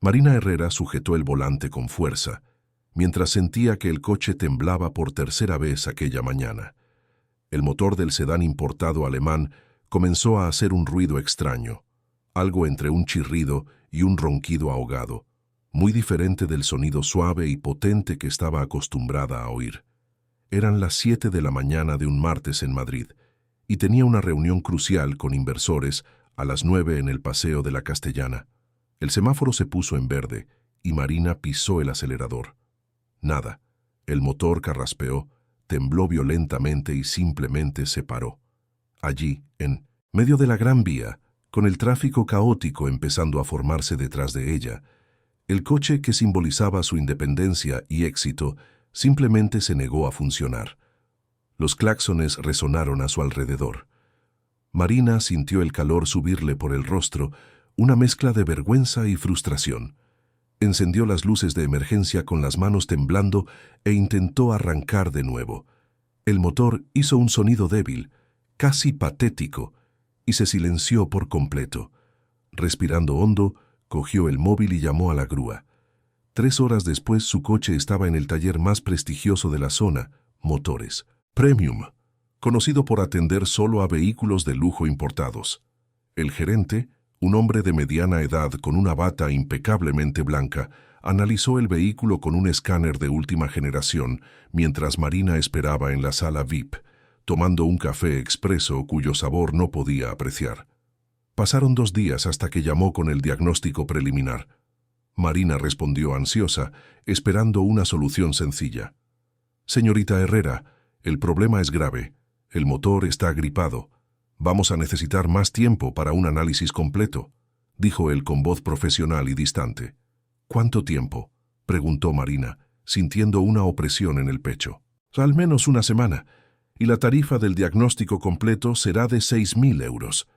Marina Herrera sujetó el volante con fuerza, mientras sentía que el coche temblaba por tercera vez aquella mañana. El motor del sedán importado alemán comenzó a hacer un ruido extraño, algo entre un chirrido y un ronquido ahogado, muy diferente del sonido suave y potente que estaba acostumbrada a oír. Eran las 7 de la mañana de un martes en Madrid, y tenía una reunión crucial con inversores a las 9 en el Paseo de la Castellana. El semáforo se puso en verde y Marina pisó el acelerador. Nada. El motor carraspeó, tembló violentamente y simplemente se paró. Allí, en medio de la Gran Vía, con el tráfico caótico empezando a formarse detrás de ella, el coche que simbolizaba su independencia y éxito simplemente se negó a funcionar. Los claxones resonaron a su alrededor. Marina sintió el calor subirle por el rostro, una mezcla de vergüenza y frustración. Encendió las luces de emergencia con las manos temblando e intentó arrancar de nuevo. El motor hizo un sonido débil, casi patético, y se silenció por completo. Respirando hondo, cogió el móvil y llamó a la grúa. 3 horas después su coche estaba en el taller más prestigioso de la zona, Motores Premium, conocido por atender solo a vehículos de lujo importados. El gerente, un hombre de mediana edad con una bata impecablemente blanca, analizó el vehículo con un escáner de última generación mientras Marina esperaba en la sala VIP, tomando un café expreso cuyo sabor no podía apreciar. Pasaron 2 días hasta que llamó con el diagnóstico preliminar. Marina respondió ansiosa, esperando una solución sencilla. «Señorita Herrera, el problema es grave. El motor está gripado. Vamos a necesitar más tiempo para un análisis completo», dijo él con voz profesional y distante. «¿Cuánto tiempo?», preguntó Marina, sintiendo una opresión en el pecho. «Al menos una semana, y la tarifa del diagnóstico completo será de 6.000 euros».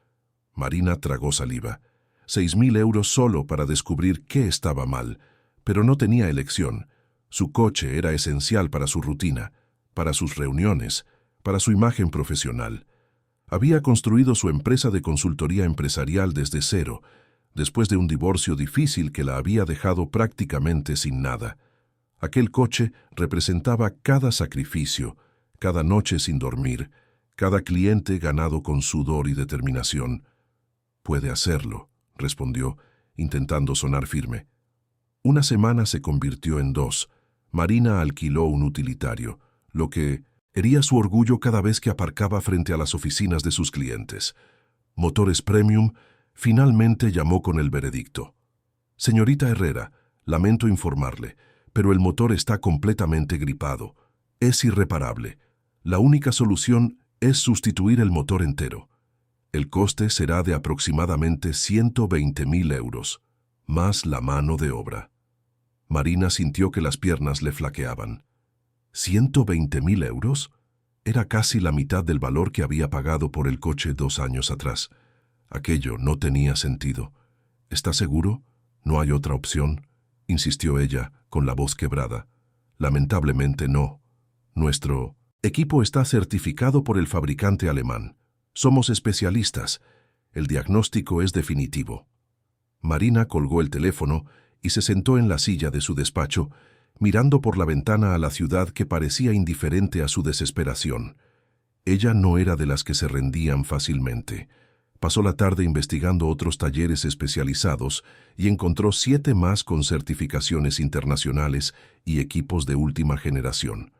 Marina tragó saliva. 6.000 euros solo para descubrir qué estaba mal, pero no tenía elección. Su coche era esencial para su rutina, para sus reuniones, para su imagen profesional. Había construido su empresa de consultoría empresarial desde cero, después de un divorcio difícil que la había dejado prácticamente sin nada. Aquel coche representaba cada sacrificio, cada noche sin dormir, cada cliente ganado con sudor y determinación. «Puede hacerlo», respondió, intentando sonar firme. Una semana se convirtió en 2. Marina alquiló un utilitario, lo que hería su orgullo cada vez que aparcaba frente a las oficinas de sus clientes. Motores Premium finalmente llamó con el veredicto. «Señorita Herrera, lamento informarle, pero el motor está completamente gripado. Es irreparable. La única solución es sustituir el motor entero. El coste será de aproximadamente 120.000 euros, más la mano de obra». Marina sintió que las piernas le flaqueaban. ¿120.000 euros? Era casi la mitad del valor que había pagado por el coche 2 años atrás. Aquello no tenía sentido. «¿Está seguro? ¿No hay otra opción?», insistió ella, con la voz quebrada. «Lamentablemente no. Nuestro equipo está certificado por el fabricante alemán. Somos especialistas. El diagnóstico es definitivo». Marina colgó el teléfono y se sentó en la silla de su despacho, mirando por la ventana a la ciudad que parecía indiferente a su desesperación. Ella no era de las que se rendían fácilmente. Pasó la tarde investigando otros talleres especializados y encontró 7 más con certificaciones internacionales y equipos de última generación.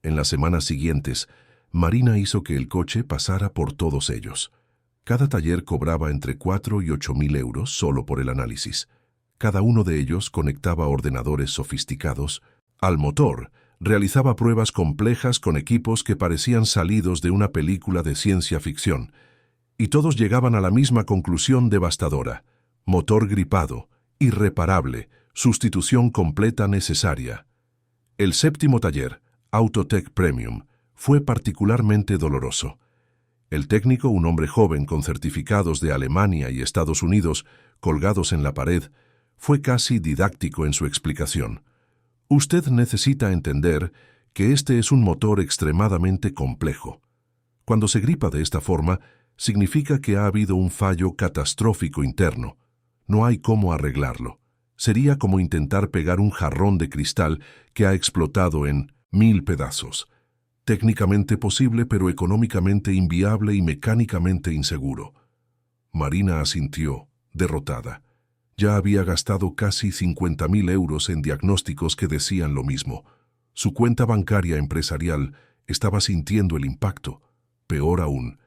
En las semanas siguientes, Marina hizo que el coche pasara por todos ellos. Cada taller cobraba entre 4 y 8.000 euros solo por el análisis. Cada uno de ellos conectaba ordenadores sofisticados al motor, realizaba pruebas complejas con equipos que parecían salidos de una película de ciencia ficción, y todos llegaban a la misma conclusión devastadora: motor gripado, irreparable, sustitución completa necesaria. El 7º taller, Autotech Premium, fue particularmente doloroso. El técnico, un hombre joven con certificados de Alemania y Estados Unidos colgados en la pared, fue casi didáctico en su explicación. «Usted necesita entender que este es un motor extremadamente complejo. Cuando se gripa de esta forma, significa que ha habido un fallo catastrófico interno. No hay cómo arreglarlo. Sería como intentar pegar un jarrón de cristal que ha explotado en 1000 pedazos. Técnicamente posible, pero económicamente inviable y mecánicamente inseguro. Marina asintió, derrotada. Ya había gastado casi 50.000 euros en diagnósticos que decían lo mismo. Su cuenta bancaria empresarial estaba sintiendo el impacto. Peor aún,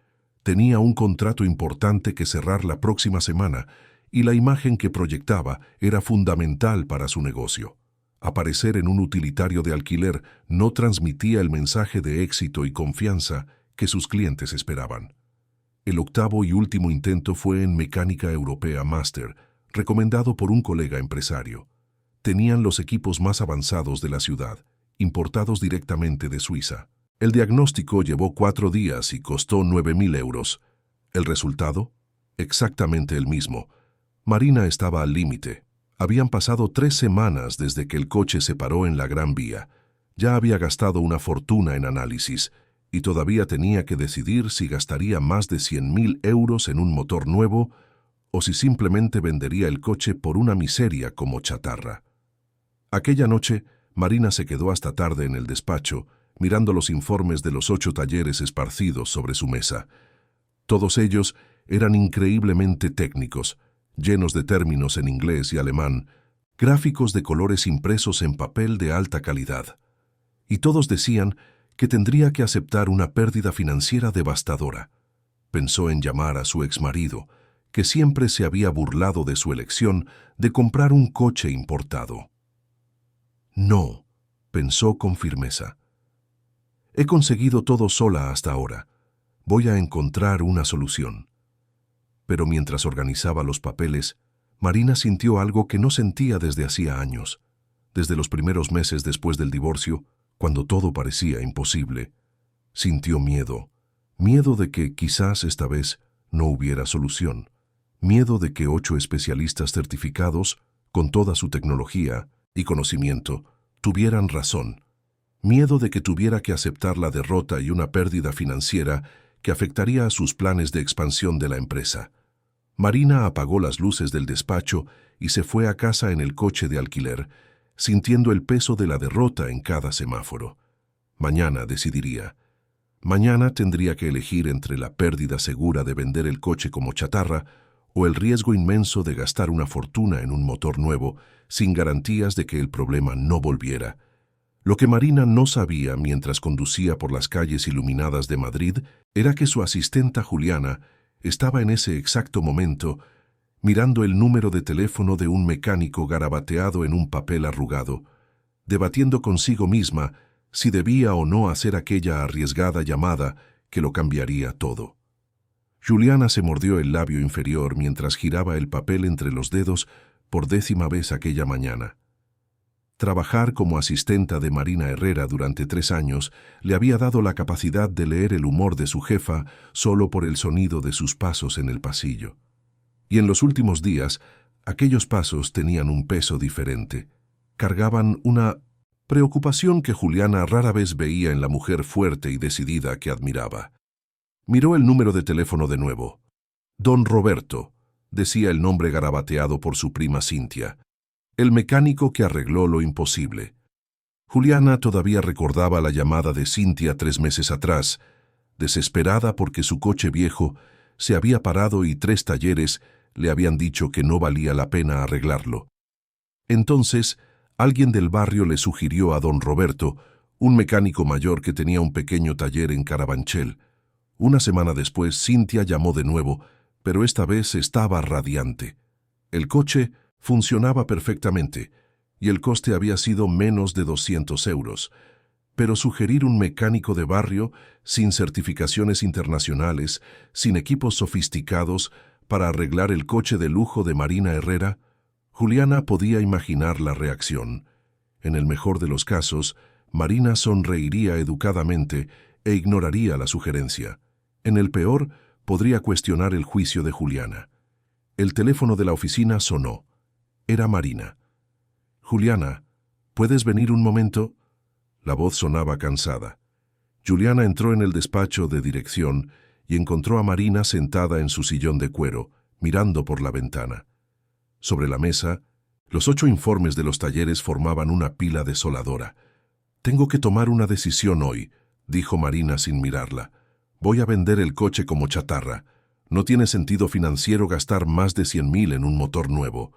tenía un contrato importante que cerrar la próxima semana y la imagen que proyectaba era fundamental para su negocio. Aparecer en un utilitario de alquiler no transmitía el mensaje de éxito y confianza que sus clientes esperaban. El octavo y último intento fue en Mecánica Europea Master, recomendado por un colega empresario. Tenían los equipos más avanzados de la ciudad, importados directamente de Suiza. El diagnóstico llevó 4 días y costó 9.000 euros. ¿El resultado? Exactamente el mismo. Marina estaba al límite. Habían pasado 3 semanas desde que el coche se paró en la Gran Vía. Ya había gastado una fortuna en análisis y todavía tenía que decidir si gastaría más de 100.000 euros en un motor nuevo o si simplemente vendería el coche por una miseria como chatarra. Aquella noche, Marina se quedó hasta tarde en el despacho, mirando los informes de los 8 talleres esparcidos sobre su mesa. Todos ellos eran increíblemente técnicos, llenos de términos en inglés y alemán, gráficos de colores impresos en papel de alta calidad. Y todos decían que tendría que aceptar una pérdida financiera devastadora. Pensó en llamar a su exmarido, que siempre se había burlado de su elección de comprar un coche importado. No, pensó con firmeza. He conseguido todo sola hasta ahora. Voy a encontrar una solución. Pero mientras organizaba los papeles, Marina sintió algo que no sentía desde hacía años. Desde los primeros meses después del divorcio, cuando todo parecía imposible, sintió miedo. Miedo de que quizás esta vez no hubiera solución. Miedo de que 8 especialistas certificados, con toda su tecnología y conocimiento, tuvieran razón. Miedo de que tuviera que aceptar la derrota y una pérdida financiera que afectaría a sus planes de expansión de la empresa. Marina apagó las luces del despacho y se fue a casa en el coche de alquiler, sintiendo el peso de la derrota en cada semáforo. Mañana decidiría. Mañana tendría que elegir entre la pérdida segura de vender el coche como chatarra o el riesgo inmenso de gastar una fortuna en un motor nuevo sin garantías de que el problema no volviera. Lo que Marina no sabía mientras conducía por las calles iluminadas de Madrid era que su asistenta Juliana estaba en ese exacto momento mirando el número de teléfono de un mecánico garabateado en un papel arrugado, debatiendo consigo misma si debía o no hacer aquella arriesgada llamada que lo cambiaría todo. Juliana se mordió el labio inferior mientras giraba el papel entre los dedos por 10ª vez aquella mañana. Trabajar como asistenta de Marina Herrera durante 3 años le había dado la capacidad de leer el humor de su jefa solo por el sonido de sus pasos en el pasillo. Y en los últimos días, aquellos pasos tenían un peso diferente. Cargaban una preocupación que Juliana rara vez veía en la mujer fuerte y decidida que admiraba. Miró el número de teléfono de nuevo. Don Roberto, decía el nombre garabateado por su prima Cintia. El mecánico que arregló lo imposible. Juliana todavía recordaba la llamada de Cintia 3 meses atrás, desesperada porque su coche viejo se había parado y 3 talleres le habían dicho que no valía la pena arreglarlo. Entonces, alguien del barrio le sugirió a don Roberto, un mecánico mayor que tenía un pequeño taller en Carabanchel. Una semana después, Cintia llamó de nuevo, pero esta vez estaba radiante. El coche funcionaba perfectamente, y el coste había sido menos de 200 euros. Pero sugerir un mecánico de barrio, sin certificaciones internacionales, sin equipos sofisticados, para arreglar el coche de lujo de Marina Herrera, Juliana podía imaginar la reacción. En el mejor de los casos, Marina sonreiría educadamente e ignoraría la sugerencia. En el peor, podría cuestionar el juicio de Juliana. El teléfono de la oficina sonó. Era Marina. «Juliana, ¿puedes venir un momento?» La voz sonaba cansada. Juliana entró en el despacho de dirección y encontró a Marina sentada en su sillón de cuero, mirando por la ventana. Sobre la mesa, Los 8 informes de los talleres formaban una pila desoladora. «Tengo que tomar una decisión hoy», dijo Marina sin mirarla. «Voy a vender el coche como chatarra. No tiene sentido financiero gastar más de 100.000 en un motor nuevo».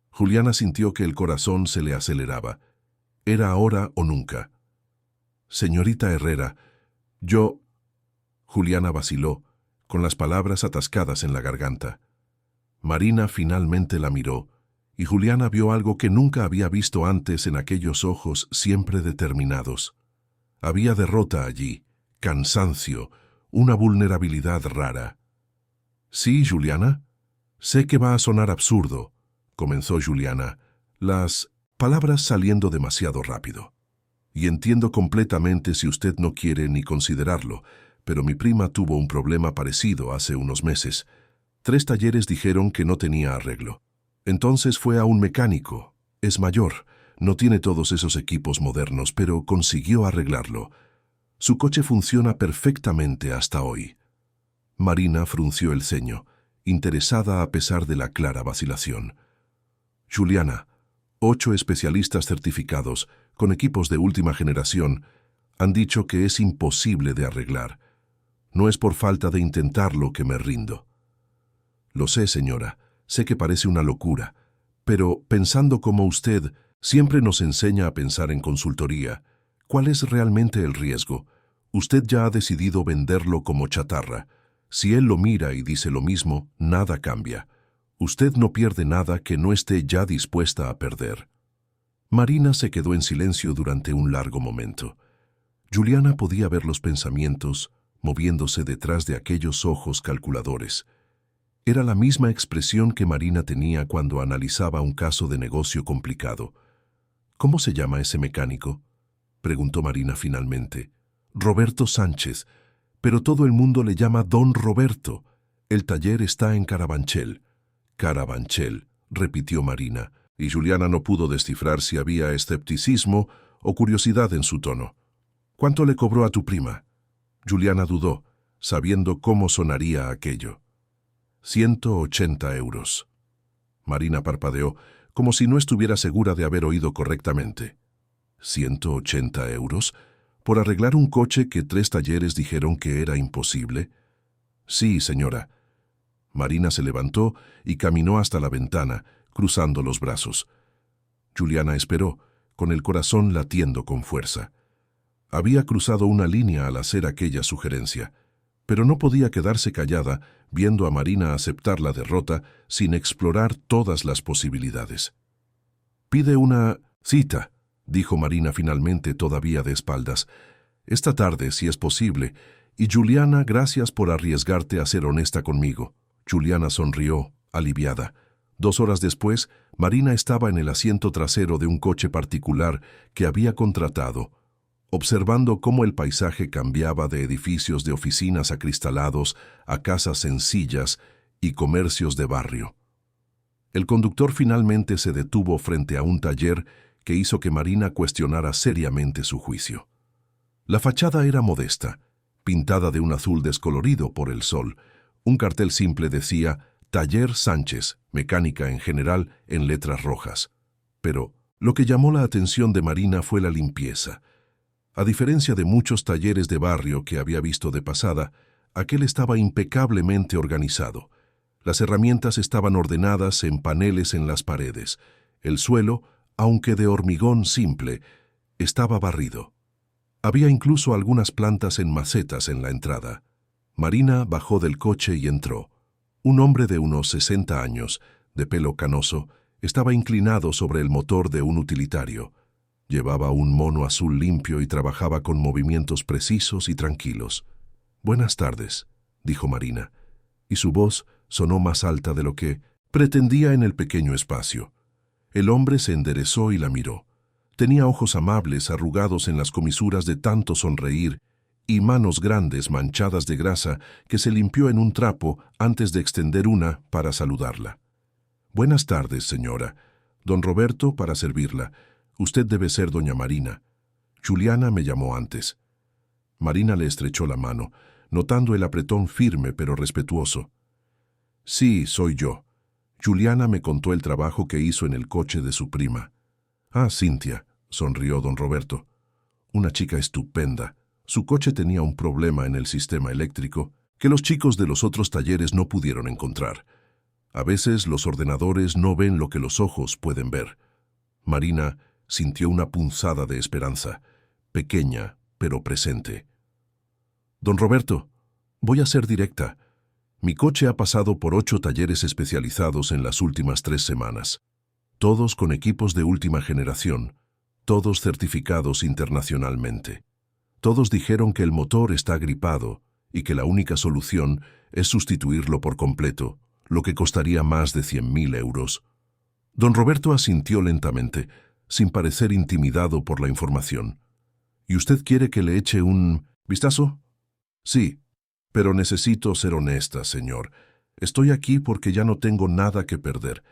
Juliana sintió que el corazón se le aceleraba. Era ahora o nunca. «Señorita Herrera, yo...» Juliana vaciló, con las palabras atascadas en la garganta. Marina finalmente la miró, y Juliana vio algo que nunca había visto antes en aquellos ojos siempre determinados. Había derrota allí, cansancio, una vulnerabilidad rara. «¿Sí, Juliana? Sé que va a sonar absurdo», comenzó Juliana, las palabras saliendo demasiado rápido. «Y entiendo completamente si usted no quiere ni considerarlo, pero mi prima tuvo un problema parecido hace unos meses. 3 talleres dijeron que no tenía arreglo. Entonces fue a un mecánico. Es mayor, no tiene todos esos equipos modernos, pero consiguió arreglarlo. Su coche funciona perfectamente hasta hoy». Marina frunció el ceño, interesada a pesar de la clara vacilación. «Juliana, 8 especialistas certificados, con equipos de última generación, han dicho que es imposible de arreglar. No es por falta de intentarlo que me rindo». «Lo sé, señora, sé que parece una locura, pero pensando como usted siempre nos enseña a pensar en consultoría, ¿cuál es realmente el riesgo? Usted ya ha decidido venderlo como chatarra. Si él lo mira y dice lo mismo, nada cambia. Usted no pierde nada que no esté ya dispuesta a perder». Marina se quedó en silencio durante un largo momento. Juliana podía ver los pensamientos moviéndose detrás de aquellos ojos calculadores. Era la misma expresión que Marina tenía cuando analizaba un caso de negocio complicado. «¿Cómo se llama ese mecánico?», preguntó Marina finalmente. «Roberto Sánchez, pero todo el mundo le llama Don Roberto. El taller está en Carabanchel». «Carabanchel», repitió Marina, y Juliana no pudo descifrar si había escepticismo o curiosidad en su tono. «¿Cuánto le cobró a tu prima?». Juliana dudó, sabiendo cómo sonaría aquello. 180 euros. Marina parpadeó, como si no estuviera segura de haber oído correctamente. ¿180 euros? ¿Por arreglar un coche que 3 talleres dijeron que era imposible? «Sí, señora». Marina se levantó y caminó hasta la ventana, cruzando los brazos. Juliana esperó, con el corazón latiendo con fuerza. Había cruzado una línea al hacer aquella sugerencia, pero no podía quedarse callada viendo a Marina aceptar la derrota sin explorar todas las posibilidades. «Pide una cita», dijo Marina finalmente todavía de espaldas. «Esta tarde, si es posible. Y Juliana, gracias por arriesgarte a ser honesta conmigo». Juliana sonrió, aliviada. 2 horas después, Marina estaba en el asiento trasero de un coche particular que había contratado, observando cómo el paisaje cambiaba de edificios de oficinas acristalados a casas sencillas y comercios de barrio. El conductor finalmente se detuvo frente a un taller que hizo que Marina cuestionara seriamente su juicio. La fachada era modesta, pintada de un azul descolorido por el sol. Un cartel simple decía «Taller Sánchez, mecánica en general», en letras rojas. Pero lo que llamó la atención de Marina fue la limpieza. A diferencia de muchos talleres de barrio que había visto de pasada, aquel estaba impecablemente organizado. Las herramientas estaban ordenadas en paneles en las paredes. El suelo, aunque de hormigón simple, estaba barrido. Había incluso algunas plantas en macetas en la entrada. Marina bajó del coche y entró. Un hombre de unos 60 años, de pelo canoso, estaba inclinado sobre el motor de un utilitario. Llevaba un mono azul limpio y trabajaba con movimientos precisos y tranquilos. «Buenas tardes», dijo Marina, y su voz sonó más alta de lo que pretendía en el pequeño espacio. El hombre se enderezó y la miró. Tenía ojos amables arrugados en las comisuras de tanto sonreír y manos grandes manchadas de grasa que se limpió en un trapo antes de extender una para saludarla. «Buenas tardes, señora. Don Roberto, para servirla. Usted debe ser doña Marina. Juliana me llamó antes». Marina le estrechó la mano, notando el apretón firme pero respetuoso. «Sí, soy yo. Juliana me contó el trabajo que hizo en el coche de su prima. Ah, Cintia, sonrió don Roberto. Una chica estupenda. Su coche tenía un problema en el sistema eléctrico que los chicos de los otros talleres no pudieron encontrar. A veces los ordenadores no ven lo que los ojos pueden ver. Marina sintió una punzada de esperanza, pequeña pero presente. Don Roberto, voy a ser directa. Mi coche ha pasado por 8 talleres especializados en las últimas 3 semanas. Todos con equipos de última generación, todos certificados internacionalmente. Todos dijeron que el motor está gripado y que la única solución es sustituirlo por completo, lo que costaría más de 100.000 euros. Don Roberto asintió lentamente, sin parecer intimidado por la información. ¿Y usted quiere que le eche un vistazo? Sí, pero necesito ser honesta, señor. Estoy aquí porque ya no tengo nada que perder.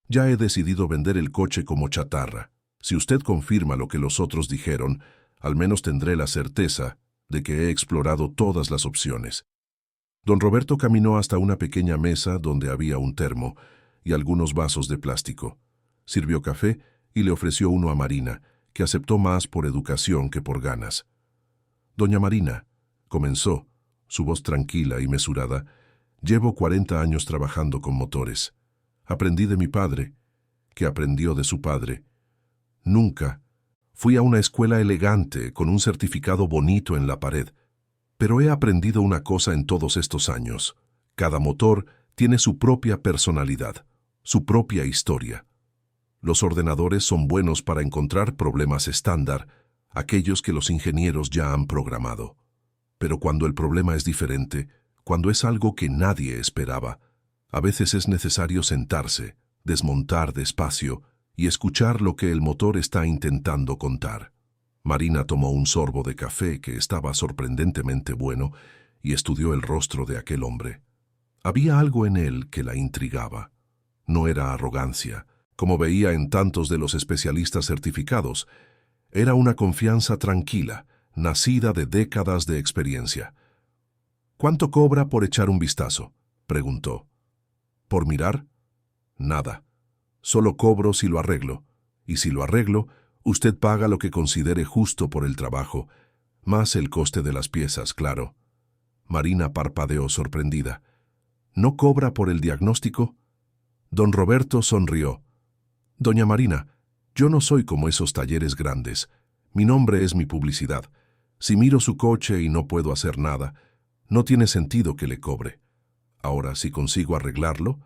Ya he decidido vender el coche como chatarra. Si usted confirma lo que los otros dijeron, al menos tendré la certeza de que he explorado todas las opciones. Don Roberto caminó hasta una pequeña mesa donde había un termo y algunos vasos de plástico. Sirvió café y le ofreció uno a Marina, que aceptó más por educación que por ganas. Doña Marina, comenzó, su voz tranquila y mesurada, llevo 40 años trabajando con motores. Aprendí de mi padre, que aprendió de su padre. Nunca fui a una escuela elegante con un certificado bonito en la pared, pero he aprendido una cosa en todos estos años. Cada motor tiene su propia personalidad, su propia historia. Los ordenadores son buenos para encontrar problemas estándar, aquellos que los ingenieros ya han programado. Pero cuando el problema es diferente, cuando es algo que nadie esperaba, a veces es necesario sentarse, desmontar despacio y escuchar lo que el motor está intentando contar. Marina tomó un sorbo de café que estaba sorprendentemente bueno y estudió el rostro de aquel hombre. Había algo en él que la intrigaba. No era arrogancia, como veía en tantos de los especialistas certificados. Era una confianza tranquila, nacida de décadas de experiencia. ¿Cuánto cobra por echar un vistazo?, preguntó. ¿Por mirar? Nada. Solo cobro si lo arreglo. Y si lo arreglo, usted paga lo que considere justo por el trabajo, más el coste de las piezas, claro. Marina parpadeó sorprendida. ¿No cobra por el diagnóstico? Don Roberto sonrió. Doña Marina, yo no soy como esos talleres grandes. Mi nombre es mi publicidad. Si miro su coche y no puedo hacer nada, no tiene sentido que le cobre. Ahora, si consigo arreglarlo,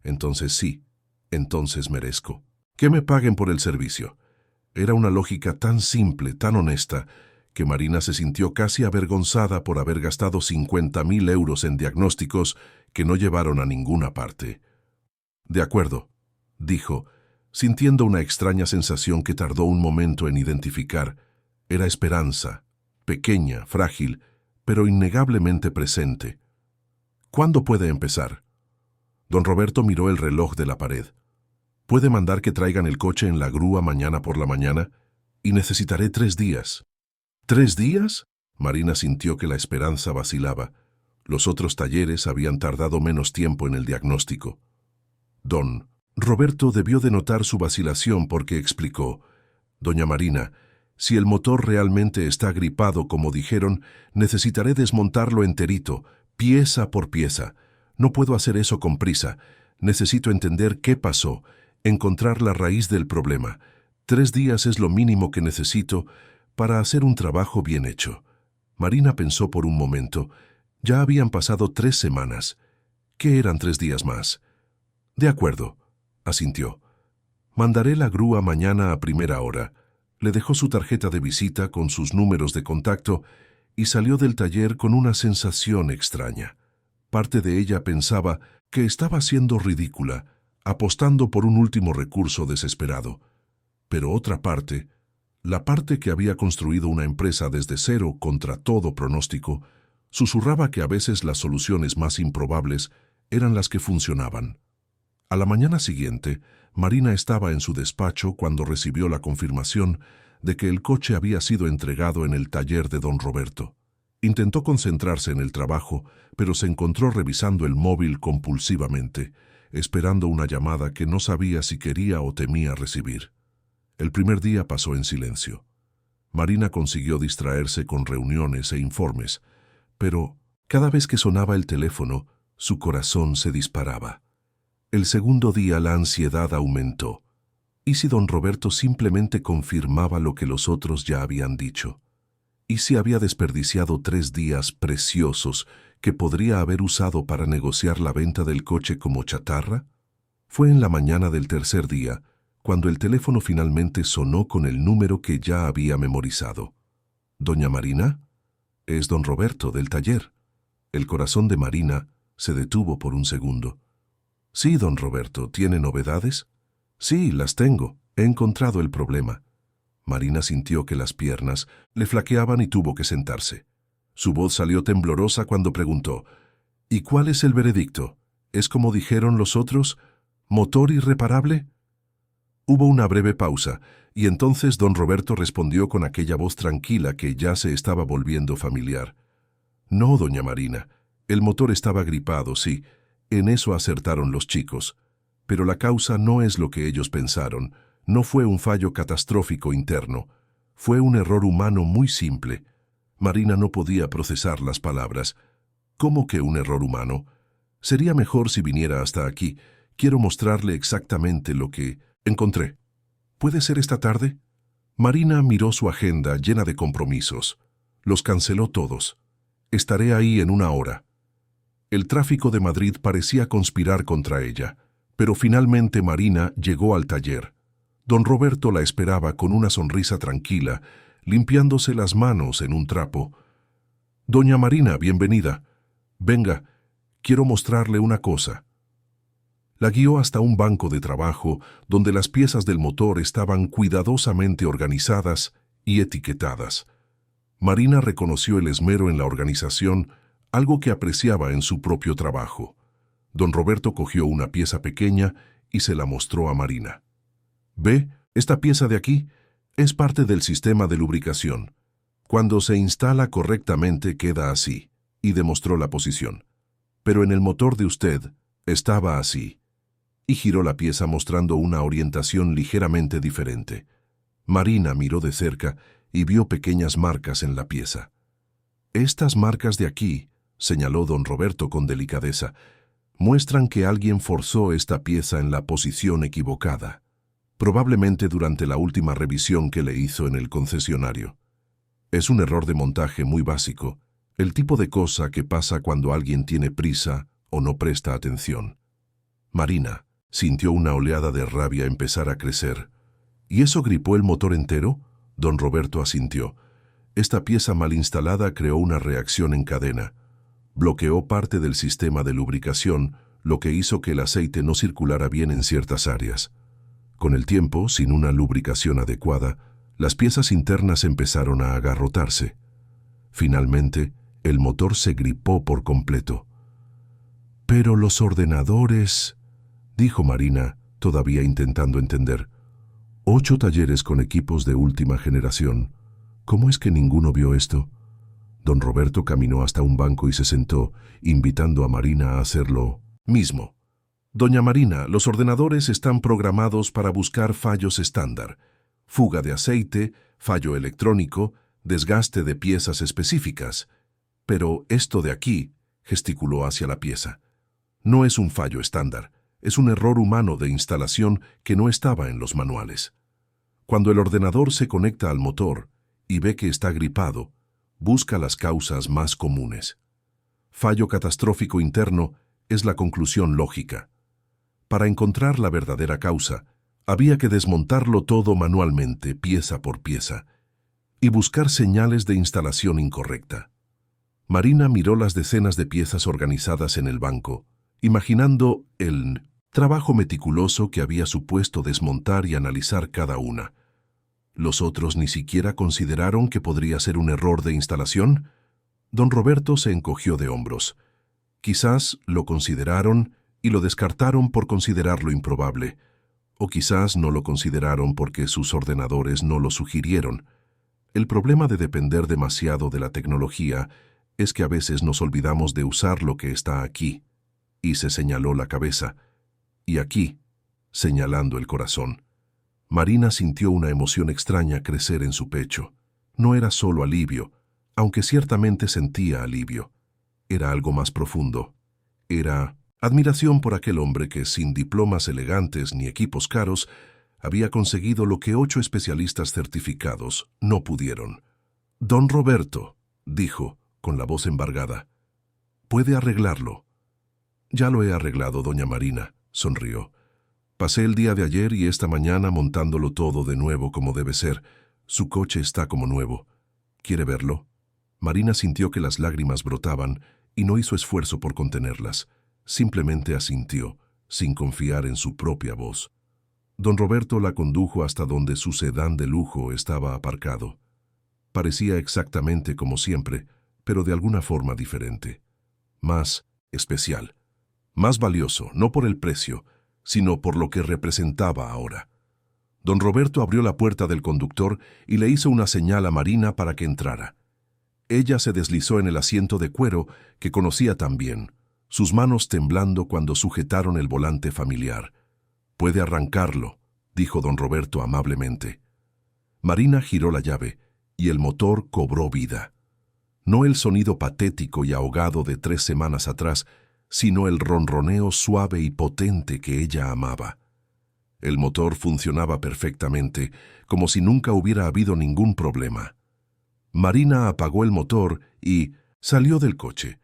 entonces sí, entonces merezco. Que me paguen por el servicio. Era una lógica tan simple, tan honesta, que Marina se sintió casi avergonzada por haber gastado 50.000 euros en diagnósticos que no llevaron a ninguna parte. De acuerdo, dijo, sintiendo una extraña sensación que tardó un momento en identificar. Era esperanza, pequeña, frágil, pero innegablemente presente. ¿Cuándo puede empezar? Don Roberto miró el reloj de la pared. ¿Puede mandar que traigan el coche en la grúa mañana por la mañana? Y necesitaré 3 días. ¿3 días? Marina sintió que la esperanza vacilaba. Los otros talleres habían tardado menos tiempo en el diagnóstico. Don Roberto debió de notar su vacilación porque explicó. Doña Marina, si el motor realmente está gripado como dijeron, necesitaré desmontarlo enterito, pieza por pieza. No puedo hacer eso con prisa. Necesito entender qué pasó, encontrar la raíz del problema. 3 días es lo mínimo que necesito para hacer un trabajo bien hecho. Marina pensó por un momento. Ya habían pasado 3 semanas. ¿Qué eran 3 días más? De acuerdo, asintió. Mandaré la grúa mañana a primera hora. Le dejó su tarjeta de visita con sus números de contacto y salió del taller con una sensación extraña. Parte de ella pensaba que estaba siendo ridícula, apostando por un último recurso desesperado. Pero otra parte, la parte que había construido una empresa desde cero contra todo pronóstico, susurraba que a veces las soluciones más improbables eran las que funcionaban. A la mañana siguiente, Marina estaba en su despacho cuando recibió la confirmación de que el coche había sido entregado en el taller de don Roberto. Intentó concentrarse en el trabajo, pero se encontró revisando el móvil compulsivamente. esperando una llamada que no sabía si quería o temía recibir. El primer día pasó en silencio. Marina consiguió distraerse con reuniones e informes, pero cada vez que sonaba el teléfono, su corazón se disparaba. El segundo día la ansiedad aumentó. ¿Y si don Roberto simplemente confirmaba lo que los otros ya habían dicho? ¿Y si había desperdiciado 3 días preciosos que podría haber usado para negociar la venta del coche como chatarra? Fue en la mañana del tercer día, cuando el teléfono finalmente sonó con el número que ya había memorizado. «¿Doña Marina?» «Es don Roberto, del taller». El corazón de Marina se detuvo por un segundo. «Sí, don Roberto, ¿tiene novedades?» «Sí, las tengo. He encontrado el problema». Marina sintió que las piernas le flaqueaban y tuvo que sentarse. Su voz salió temblorosa cuando preguntó, «¿Y cuál es el veredicto? ¿Es como dijeron los otros? ¿Motor irreparable?» Hubo una breve pausa, y entonces don Roberto respondió con aquella voz tranquila que ya se estaba volviendo familiar. «No, doña Marina. El motor estaba gripado, sí. En eso acertaron los chicos. Pero la causa no es lo que ellos pensaron. No fue un fallo catastrófico interno. Fue un error humano muy simple». Marina no podía procesar las palabras. «¿Cómo que un error humano? Sería mejor si viniera hasta aquí. Quiero mostrarle exactamente lo que encontré. ¿Puede ser esta tarde?» Marina miró su agenda llena de compromisos. Los canceló todos. «Estaré ahí en 1 hora». El tráfico de Madrid parecía conspirar contra ella, pero finalmente Marina llegó al taller. Don Roberto la esperaba con una sonrisa tranquila, limpiándose las manos en un trapo. «Doña Marina, bienvenida. Venga, quiero mostrarle una cosa». La guió hasta un banco de trabajo donde las piezas del motor estaban cuidadosamente organizadas y etiquetadas. Marina reconoció el esmero en la organización, algo que apreciaba en su propio trabajo. Don Roberto cogió una pieza pequeña y se la mostró a Marina. «¿Ve? Esta pieza de aquí es parte del sistema de lubricación. Cuando se instala correctamente queda así», y demostró la posición. «Pero en el motor de usted estaba así», y giró la pieza mostrando una orientación ligeramente diferente. Marina miró de cerca y vio pequeñas marcas en la pieza. «Estas marcas de aquí», señaló don Roberto con delicadeza, «muestran que alguien forzó esta pieza en la posición equivocada, probablemente durante la última revisión que le hizo en el concesionario. Es un error de montaje muy básico, el tipo de cosa que pasa cuando alguien tiene prisa o no presta atención». Marina sintió una oleada de rabia empezar a crecer. «¿Y eso gripó el motor entero?». Don Roberto asintió. «Esta pieza mal instalada creó una reacción en cadena. Bloqueó parte del sistema de lubricación, lo que hizo que el aceite no circulara bien en ciertas áreas. Con el tiempo, sin una lubricación adecuada, las piezas internas empezaron a agarrotarse. Finalmente, el motor se gripó por completo». «Pero los ordenadores», dijo Marina, todavía intentando entender. «8 talleres con equipos de última generación. ¿Cómo es que ninguno vio esto?». Don Roberto caminó hasta un banco y se sentó, invitando a Marina a hacer lo mismo. «Doña Marina, los ordenadores están programados para buscar fallos estándar. Fuga de aceite, fallo electrónico, desgaste de piezas específicas. Pero esto de aquí», gesticuló hacia la pieza, «no es un fallo estándar. Es un error humano de instalación que no estaba en los manuales. Cuando el ordenador se conecta al motor y ve que está gripado, busca las causas más comunes. Fallo catastrófico interno es la conclusión lógica. Para encontrar la verdadera causa, había que desmontarlo todo manualmente, pieza por pieza, y buscar señales de instalación incorrecta». Marina miró las decenas de piezas organizadas en el banco, imaginando el trabajo meticuloso que había supuesto desmontar y analizar cada una. ¿Los otros ni siquiera consideraron que podría ser un error de instalación? Don Roberto se encogió de hombros. Quizás lo consideraron y lo descartaron por considerarlo improbable, o quizás no lo consideraron porque sus ordenadores no lo sugirieron. El problema de depender demasiado de la tecnología es que a veces nos olvidamos de usar lo que está aquí. Y se señaló la cabeza. Y aquí, señalando el corazón, Marina sintió una emoción extraña crecer en su pecho. No era solo alivio, aunque ciertamente sentía alivio. Era algo más profundo. Era admiración por aquel hombre que, sin diplomas elegantes ni equipos caros, había conseguido lo que 8 especialistas certificados no pudieron. «Don Roberto», dijo, con la voz embargada, «puede arreglarlo». «Ya lo he arreglado, doña Marina», sonrió. «Pasé el día de ayer y esta mañana montándolo todo de nuevo como debe ser. Su coche está como nuevo. ¿Quiere verlo?» Marina sintió que las lágrimas brotaban y no hizo esfuerzo por contenerlas. Simplemente asintió, sin confiar en su propia voz. Don Roberto la condujo hasta donde su sedán de lujo estaba aparcado. Parecía exactamente como siempre, pero de alguna forma diferente. Más especial. Más valioso, no por el precio, sino por lo que representaba ahora. Don Roberto abrió la puerta del conductor y le hizo una señal a Marina para que entrara. Ella se deslizó en el asiento de cuero que conocía tan bien, sus manos temblando cuando sujetaron el volante familiar. «Puede arrancarlo», dijo don Roberto amablemente. Marina giró la llave y el motor cobró vida. No el sonido patético y ahogado de 3 semanas atrás, sino el ronroneo suave y potente que ella amaba. El motor funcionaba perfectamente, como si nunca hubiera habido ningún problema. Marina apagó el motor y salió del coche.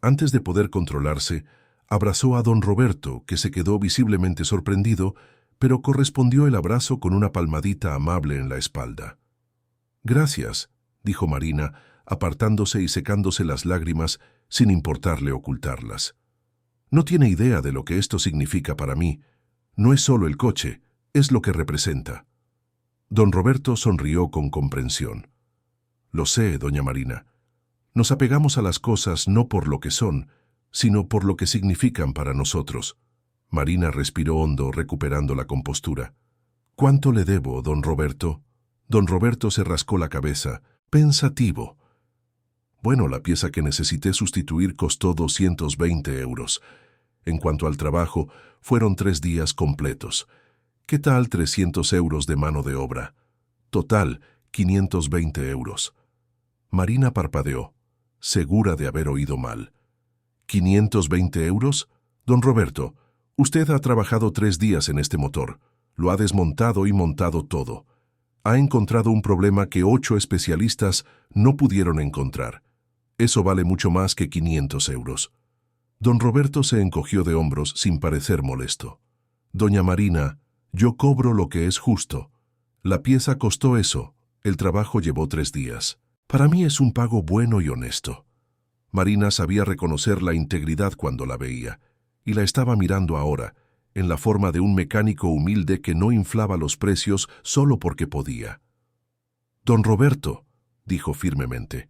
Antes de poder controlarse, abrazó a don Roberto, que se quedó visiblemente sorprendido, pero correspondió el abrazo con una palmadita amable en la espalda. «Gracias», dijo Marina, apartándose y secándose las lágrimas sin importarle ocultarlas. «No tiene idea de lo que esto significa para mí. No es solo el coche, es lo que representa». Don Roberto sonrió con comprensión. «Lo sé, doña Marina. Nos apegamos a las cosas no por lo que son, sino por lo que significan para nosotros». Marina respiró hondo, recuperando la compostura. «¿Cuánto le debo, don Roberto?» Don Roberto se rascó la cabeza, pensativo. «Bueno, la pieza que necesité sustituir costó 220 euros. En cuanto al trabajo, fueron 3 días completos. ¿Qué tal 300 euros de mano de obra? Total, 520 euros. Marina parpadeó, segura de haber oído mal. ¿520 euros? Don Roberto, usted ha trabajado 3 días en este motor. Lo ha desmontado y montado todo. Ha encontrado un problema que 8 especialistas no pudieron encontrar. Eso vale mucho más que 500 euros. Don Roberto se encogió de hombros sin parecer molesto. «Doña Marina, yo cobro lo que es justo. La pieza costó eso, el trabajo llevó 3 días. Para mí es un pago bueno y honesto». Marina sabía reconocer la integridad cuando la veía, y la estaba mirando ahora, en la forma de un mecánico humilde que no inflaba los precios solo porque podía. «Don Roberto», dijo firmemente,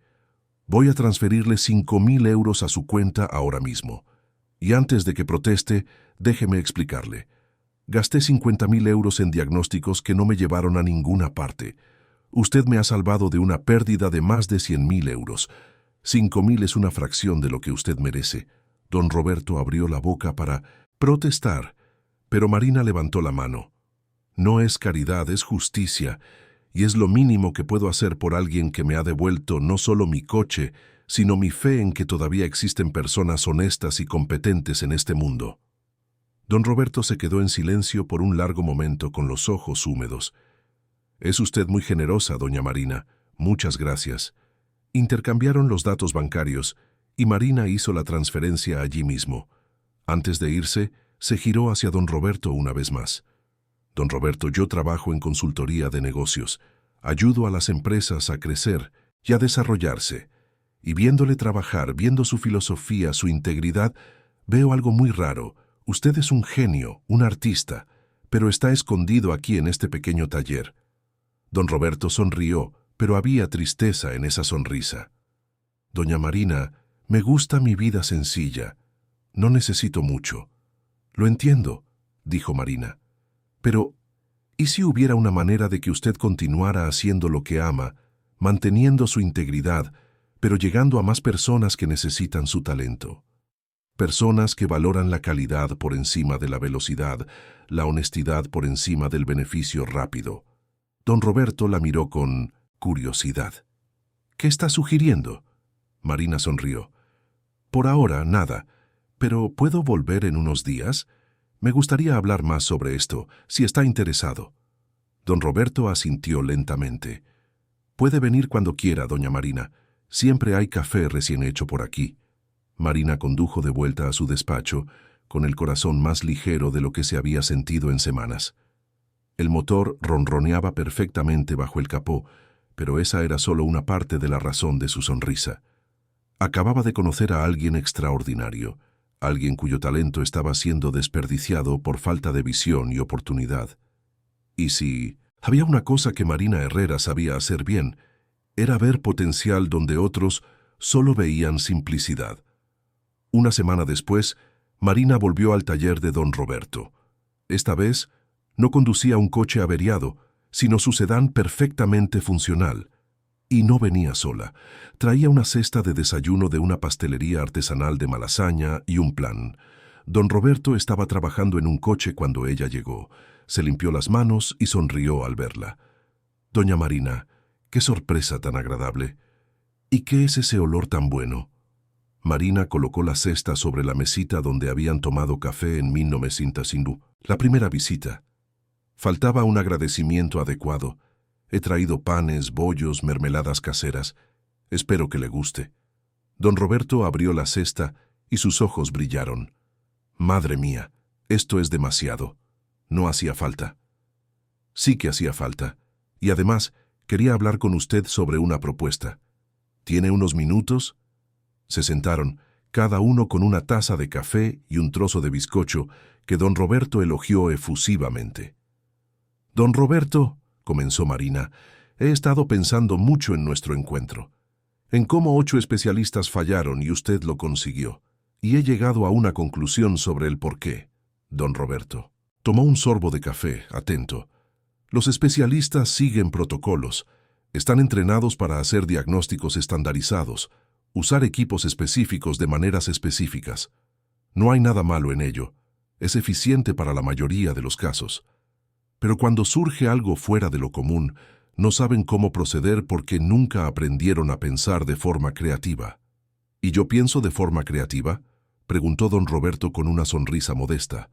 «voy a transferirle 5.000 euros a su cuenta ahora mismo. Y antes de que proteste, déjeme explicarle. Gasté 50.000 euros en diagnósticos que no me llevaron a ninguna parte. Usted me ha salvado de una pérdida de más de 100.000 euros. 5.000 es una fracción de lo que usted merece». Don Roberto abrió la boca para protestar, pero Marina levantó la mano. «No es caridad, es justicia, y es lo mínimo que puedo hacer por alguien que me ha devuelto no solo mi coche, sino mi fe en que todavía existen personas honestas y competentes en este mundo». Don Roberto se quedó en silencio por un largo momento con los ojos húmedos. «Es usted muy generosa, doña Marina. Muchas gracias». Intercambiaron los datos bancarios y Marina hizo la transferencia allí mismo. Antes de irse, se giró hacia don Roberto una vez más. «Don Roberto, yo trabajo en consultoría de negocios. Ayudo a las empresas a crecer y a desarrollarse. Y viéndole trabajar, viendo su filosofía, su integridad, veo algo muy raro. Usted es un genio, un artista, pero está escondido aquí en este pequeño taller». Don Roberto sonrió, pero había tristeza en esa sonrisa. «Doña Marina, me gusta mi vida sencilla. No necesito mucho». «Lo entiendo», dijo Marina. «Pero, ¿y si hubiera una manera de que usted continuara haciendo lo que ama, manteniendo su integridad, pero llegando a más personas que necesitan su talento?» Personas que valoran la calidad por encima de la velocidad, la honestidad por encima del beneficio rápido. Don Roberto la miró con curiosidad. ¿Qué está sugiriendo? Marina sonrió. Por ahora, nada. ¿Pero puedo volver en unos días? Me gustaría hablar más sobre esto, si está interesado. Don Roberto asintió lentamente. Puede venir cuando quiera, doña Marina. Siempre hay café recién hecho por aquí. Marina condujo de vuelta a su despacho, con el corazón más ligero de lo que se había sentido en semanas. El motor ronroneaba perfectamente bajo el capó, pero esa era solo una parte de la razón de su sonrisa. Acababa de conocer a alguien extraordinario, alguien cuyo talento estaba siendo desperdiciado por falta de visión y oportunidad. Y si había una cosa que Marina Herrera sabía hacer bien, era ver potencial donde otros solo veían simplicidad. Una semana después, Marina volvió al taller de don Roberto. Esta vez, no conducía un coche averiado, sino su sedán perfectamente funcional. Y no venía sola. Traía una cesta de desayuno de una pastelería artesanal de Malasaña y un plan. Don Roberto estaba trabajando en un coche cuando ella llegó. Se limpió las manos y sonrió al verla. Doña Marina, qué sorpresa tan agradable. ¿Y qué es ese olor tan bueno? Marina colocó la cesta sobre la mesita donde habían tomado café en 1905, la primera visita. Faltaba un agradecimiento adecuado. He traído panes, bollos, mermeladas caseras. Espero que le guste. Don Roberto abrió la cesta y sus ojos brillaron. Madre mía, esto es demasiado. No hacía falta. Sí que hacía falta. Y además, quería hablar con usted sobre una propuesta. ¿Tiene unos minutos? Se sentaron, cada uno con una taza de café y un trozo de bizcocho que don Roberto elogió efusivamente. Don Roberto, comenzó Marina, he estado pensando mucho en nuestro encuentro, en cómo 8 especialistas fallaron y usted lo consiguió, y he llegado a una conclusión sobre el porqué. Don Roberto tomó un sorbo de café, atento. Los especialistas siguen protocolos, están entrenados para hacer diagnósticos estandarizados, usar equipos específicos de maneras específicas. No hay nada malo en ello. Es eficiente para la mayoría de los casos. Pero cuando surge algo fuera de lo común, no saben cómo proceder porque nunca aprendieron a pensar de forma creativa. ¿Y yo pienso de forma creativa?, preguntó don Roberto con una sonrisa modesta.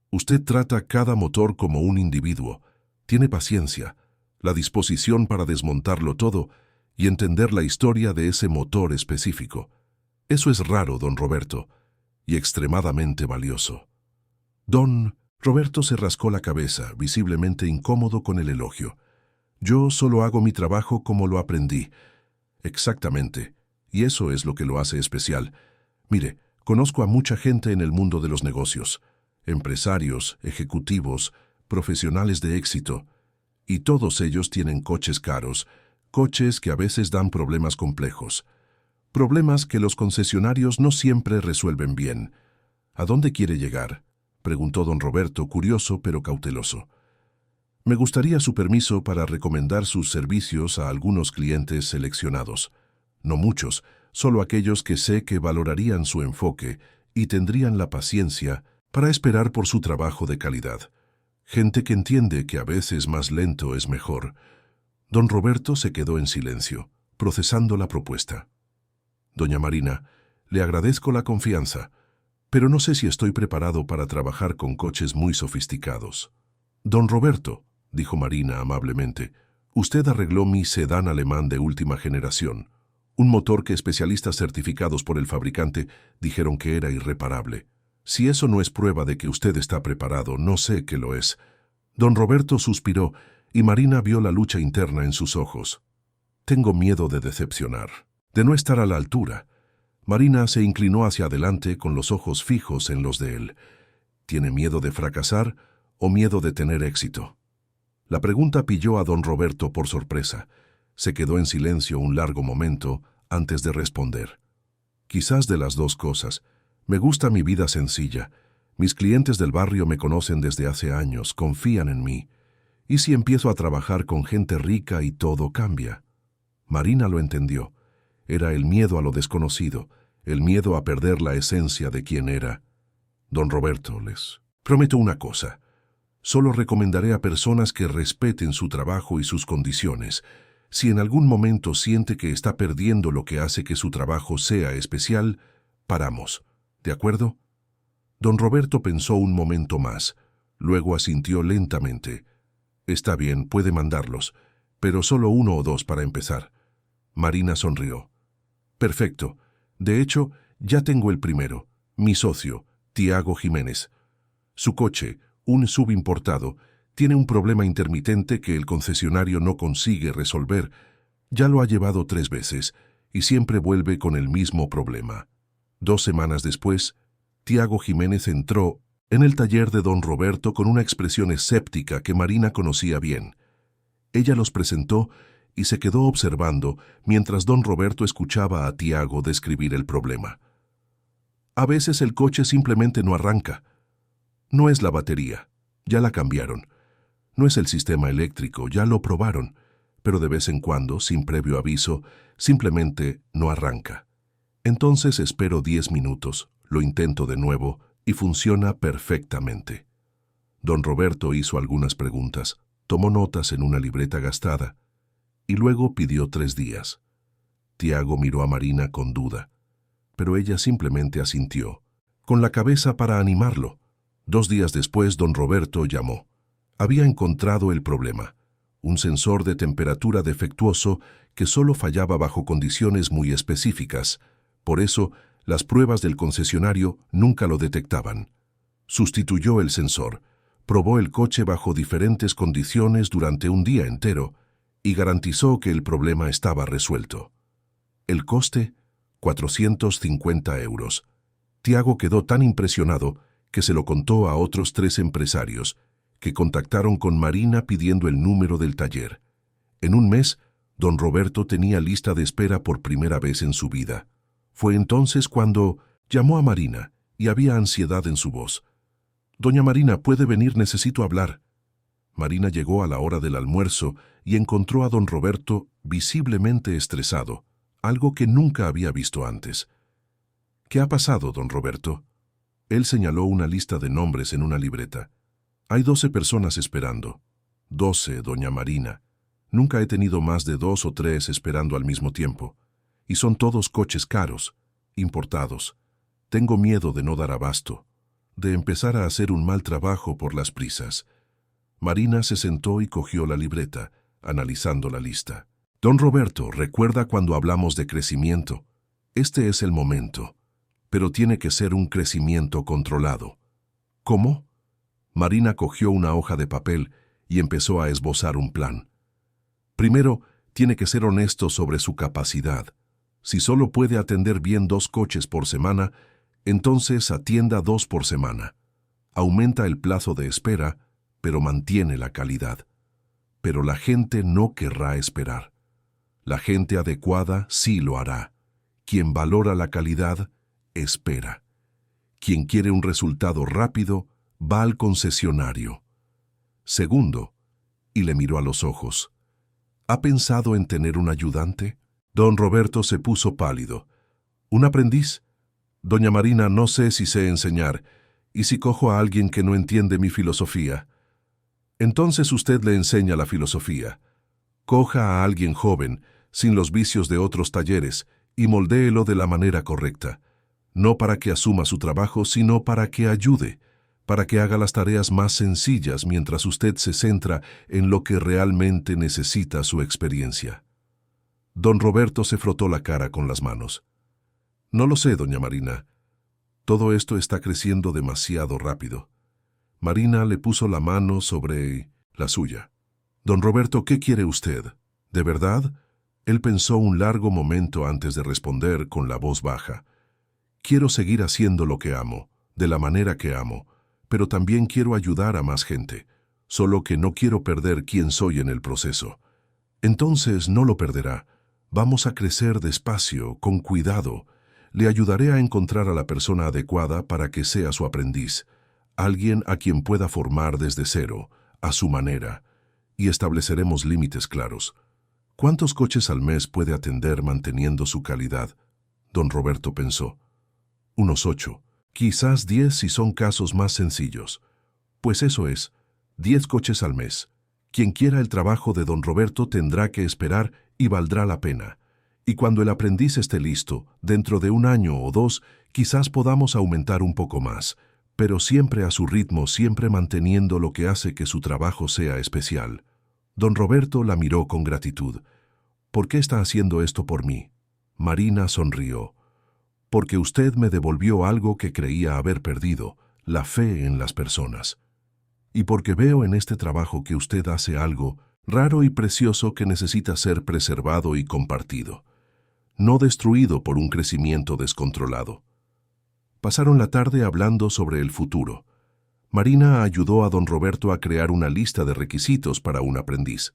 Usted trata cada motor como un individuo, tiene paciencia, la disposición para desmontarlo todo y entender la historia de ese motor específico. Eso es raro, don Roberto, y extremadamente valioso. Don Roberto se rascó la cabeza, visiblemente incómodo con el elogio. Yo solo hago mi trabajo como lo aprendí. Exactamente, y eso es lo que lo hace especial. Mire, conozco a mucha gente en el mundo de los negocios, empresarios, ejecutivos, profesionales de éxito, y todos ellos tienen coches caros, coches que a veces dan problemas complejos, problemas que los concesionarios no siempre resuelven bien. ¿A dónde quiere llegar?, preguntó don Roberto, curioso pero cauteloso. Me gustaría su permiso para recomendar sus servicios a algunos clientes seleccionados. No muchos, solo aquellos que sé que valorarían su enfoque y tendrían la paciencia para esperar por su trabajo de calidad. Gente que entiende que a veces más lento es mejor. Don Roberto se quedó en silencio, procesando la propuesta. Doña Marina, le agradezco la confianza, pero no sé si estoy preparado para trabajar con coches muy sofisticados. Don Roberto, dijo Marina amablemente, usted arregló mi sedán alemán de última generación, un motor que especialistas certificados por el fabricante dijeron que era irreparable. Si eso no es prueba de que usted está preparado, no sé qué lo es. Don Roberto suspiró y Marina vio la lucha interna en sus ojos. Tengo miedo de decepcionar, de no estar a la altura. Marina se inclinó hacia adelante con los ojos fijos en los de él. ¿Tiene miedo de fracasar o miedo de tener éxito? La pregunta pilló a don Roberto por sorpresa. Se quedó en silencio un largo momento antes de responder. Quizás de las dos cosas. Me gusta mi vida sencilla. Mis clientes del barrio me conocen desde hace años, confían en mí. ¿Y si empiezo a trabajar con gente rica y todo cambia? Marina lo entendió. Era el miedo a lo desconocido, el miedo a perder la esencia de quien era. Don Roberto, les prometo una cosa. Solo recomendaré a personas que respeten su trabajo y sus condiciones. Si en algún momento siente que está perdiendo lo que hace que su trabajo sea especial, paramos. ¿De acuerdo? Don Roberto pensó un momento más. Luego asintió lentamente. Está bien, puede mandarlos, pero solo 1 o 2 para empezar. Marina sonrió. Perfecto. De hecho, ya tengo el primero, mi socio, Tiago Jiménez. Su coche, un subimportado, tiene un problema intermitente que el concesionario no consigue resolver. Ya lo ha llevado 3 veces y siempre vuelve con el mismo problema. 2 semanas después, Tiago Jiménez entró en el taller de don Roberto con una expresión escéptica que Marina conocía bien. Ella los presentó y se quedó observando mientras don Roberto escuchaba a Tiago describir el problema. A veces el coche simplemente no arranca. No es la batería, ya la cambiaron. No es el sistema eléctrico, ya lo probaron, pero de vez en cuando, sin previo aviso, simplemente no arranca. Entonces espero 10 minutos, lo intento de nuevo y funciona perfectamente. Don Roberto hizo algunas preguntas, tomó notas en una libreta gastada y luego pidió 3 días. Tiago miró a Marina con duda, pero ella simplemente asintió, con la cabeza para animarlo. 2 días después, don Roberto llamó. Había encontrado el problema, un sensor de temperatura defectuoso que solo fallaba bajo condiciones muy específicas. Por eso, las pruebas del concesionario nunca lo detectaban. Sustituyó el sensor, probó el coche bajo diferentes condiciones durante un día entero y garantizó que el problema estaba resuelto. El coste, 450 euros. Tiago quedó tan impresionado que se lo contó a otros 3 empresarios, que contactaron con Marina pidiendo el número del taller. En un mes, don Roberto tenía lista de espera por primera vez en su vida. Fue entonces cuando llamó a Marina y había ansiedad en su voz. «Doña Marina, ¿puede venir? Necesito hablar». Marina llegó a la hora del almuerzo y encontró a don Roberto visiblemente estresado, algo que nunca había visto antes. «¿Qué ha pasado, don Roberto?» Él señaló una lista de nombres en una libreta. «Hay 12 personas esperando». 12, doña Marina. Nunca he tenido más de 2 o 3 esperando al mismo tiempo. Y son todos coches caros, importados. Tengo miedo de no dar abasto, de empezar a hacer un mal trabajo por las prisas. Marina se sentó y cogió la libreta, analizando la lista. Don Roberto, ¿recuerda cuando hablamos de crecimiento? Este es el momento, pero tiene que ser un crecimiento controlado. ¿Cómo? Marina cogió una hoja de papel y empezó a esbozar un plan. Primero, tiene que ser honesto sobre su capacidad. Si solo puede atender bien 2 coches por semana, entonces atienda 2 por semana. Aumenta el plazo de espera, pero mantiene la calidad. Pero la gente no querrá esperar. La gente adecuada sí lo hará. Quien valora la calidad, espera. Quien quiere un resultado rápido, va al concesionario. Segundo, y le miró a los ojos, ¿ha pensado en tener un ayudante? Don Roberto se puso pálido. ¿Un aprendiz? Doña Marina, no sé si sé enseñar, y si cojo a alguien que no entiende mi filosofía. Entonces usted le enseña la filosofía. Coja a alguien joven, sin los vicios de otros talleres, y moldéelo de la manera correcta. No para que asuma su trabajo, sino para que ayude, para que haga las tareas más sencillas mientras usted se centra en lo que realmente necesita su experiencia. Don Roberto se frotó la cara con las manos. No lo sé, doña Marina. Todo esto está creciendo demasiado rápido. Marina le puso la mano sobre la suya. Don Roberto, ¿qué quiere usted? ¿De verdad? Él pensó un largo momento antes de responder con la voz baja. Quiero seguir haciendo lo que amo, de la manera que amo, pero también quiero ayudar a más gente, solo que no quiero perder quién soy en el proceso. Entonces no lo perderá. Vamos a crecer despacio, con cuidado. Le ayudaré a encontrar a la persona adecuada para que sea su aprendiz, alguien a quien pueda formar desde cero, a su manera, y estableceremos límites claros. ¿Cuántos coches al mes puede atender manteniendo su calidad? Don Roberto pensó. Unos 8, quizás 10 si son casos más sencillos. Pues eso es, 10 coches al mes. Quien quiera el trabajo de don Roberto tendrá que esperar y valdrá la pena. Y cuando el aprendiz esté listo, dentro de 1 año o 2, quizás podamos aumentar un poco más, pero siempre a su ritmo, siempre manteniendo lo que hace que su trabajo sea especial. Don Roberto la miró con gratitud. ¿Por qué está haciendo esto por mí? Marina sonrió. Porque usted me devolvió algo que creía haber perdido, la fe en las personas. Y porque veo en este trabajo que usted hace algo raro y precioso que necesita ser preservado y compartido, no destruido por un crecimiento descontrolado. Pasaron la tarde hablando sobre el futuro. Marina ayudó a don Roberto a crear una lista de requisitos para un aprendiz.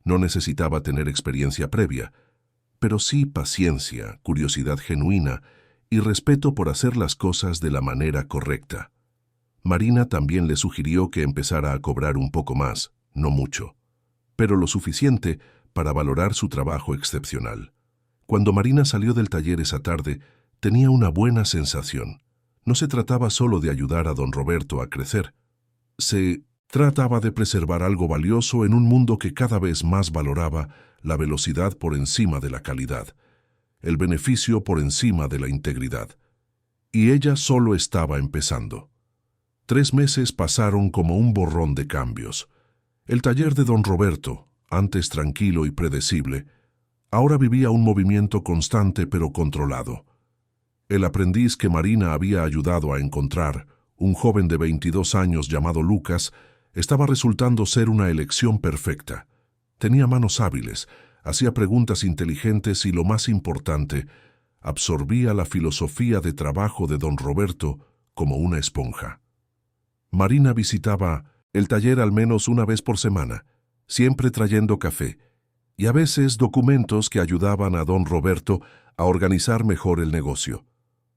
No necesitaba tener experiencia previa, pero sí paciencia, curiosidad genuina y respeto por hacer las cosas de la manera correcta. Marina también le sugirió que empezara a cobrar un poco más, no mucho, pero lo suficiente para valorar su trabajo excepcional. Cuando Marina salió del taller esa tarde, tenía una buena sensación. No se trataba solo de ayudar a don Roberto a crecer. Se trataba de preservar algo valioso en un mundo que cada vez más valoraba la velocidad por encima de la calidad, el beneficio por encima de la integridad. Y ella solo estaba empezando. 3 meses pasaron como un borrón de cambios. El taller de don Roberto, antes tranquilo y predecible, ahora vivía un movimiento constante pero controlado. El aprendiz que Marina había ayudado a encontrar, un joven de 22 años llamado Lucas, estaba resultando ser una elección perfecta. Tenía manos hábiles, hacía preguntas inteligentes y, lo más importante, absorbía la filosofía de trabajo de don Roberto como una esponja. Marina visitaba el taller al menos una vez por semana, siempre trayendo café, y a veces documentos que ayudaban a don Roberto a organizar mejor el negocio.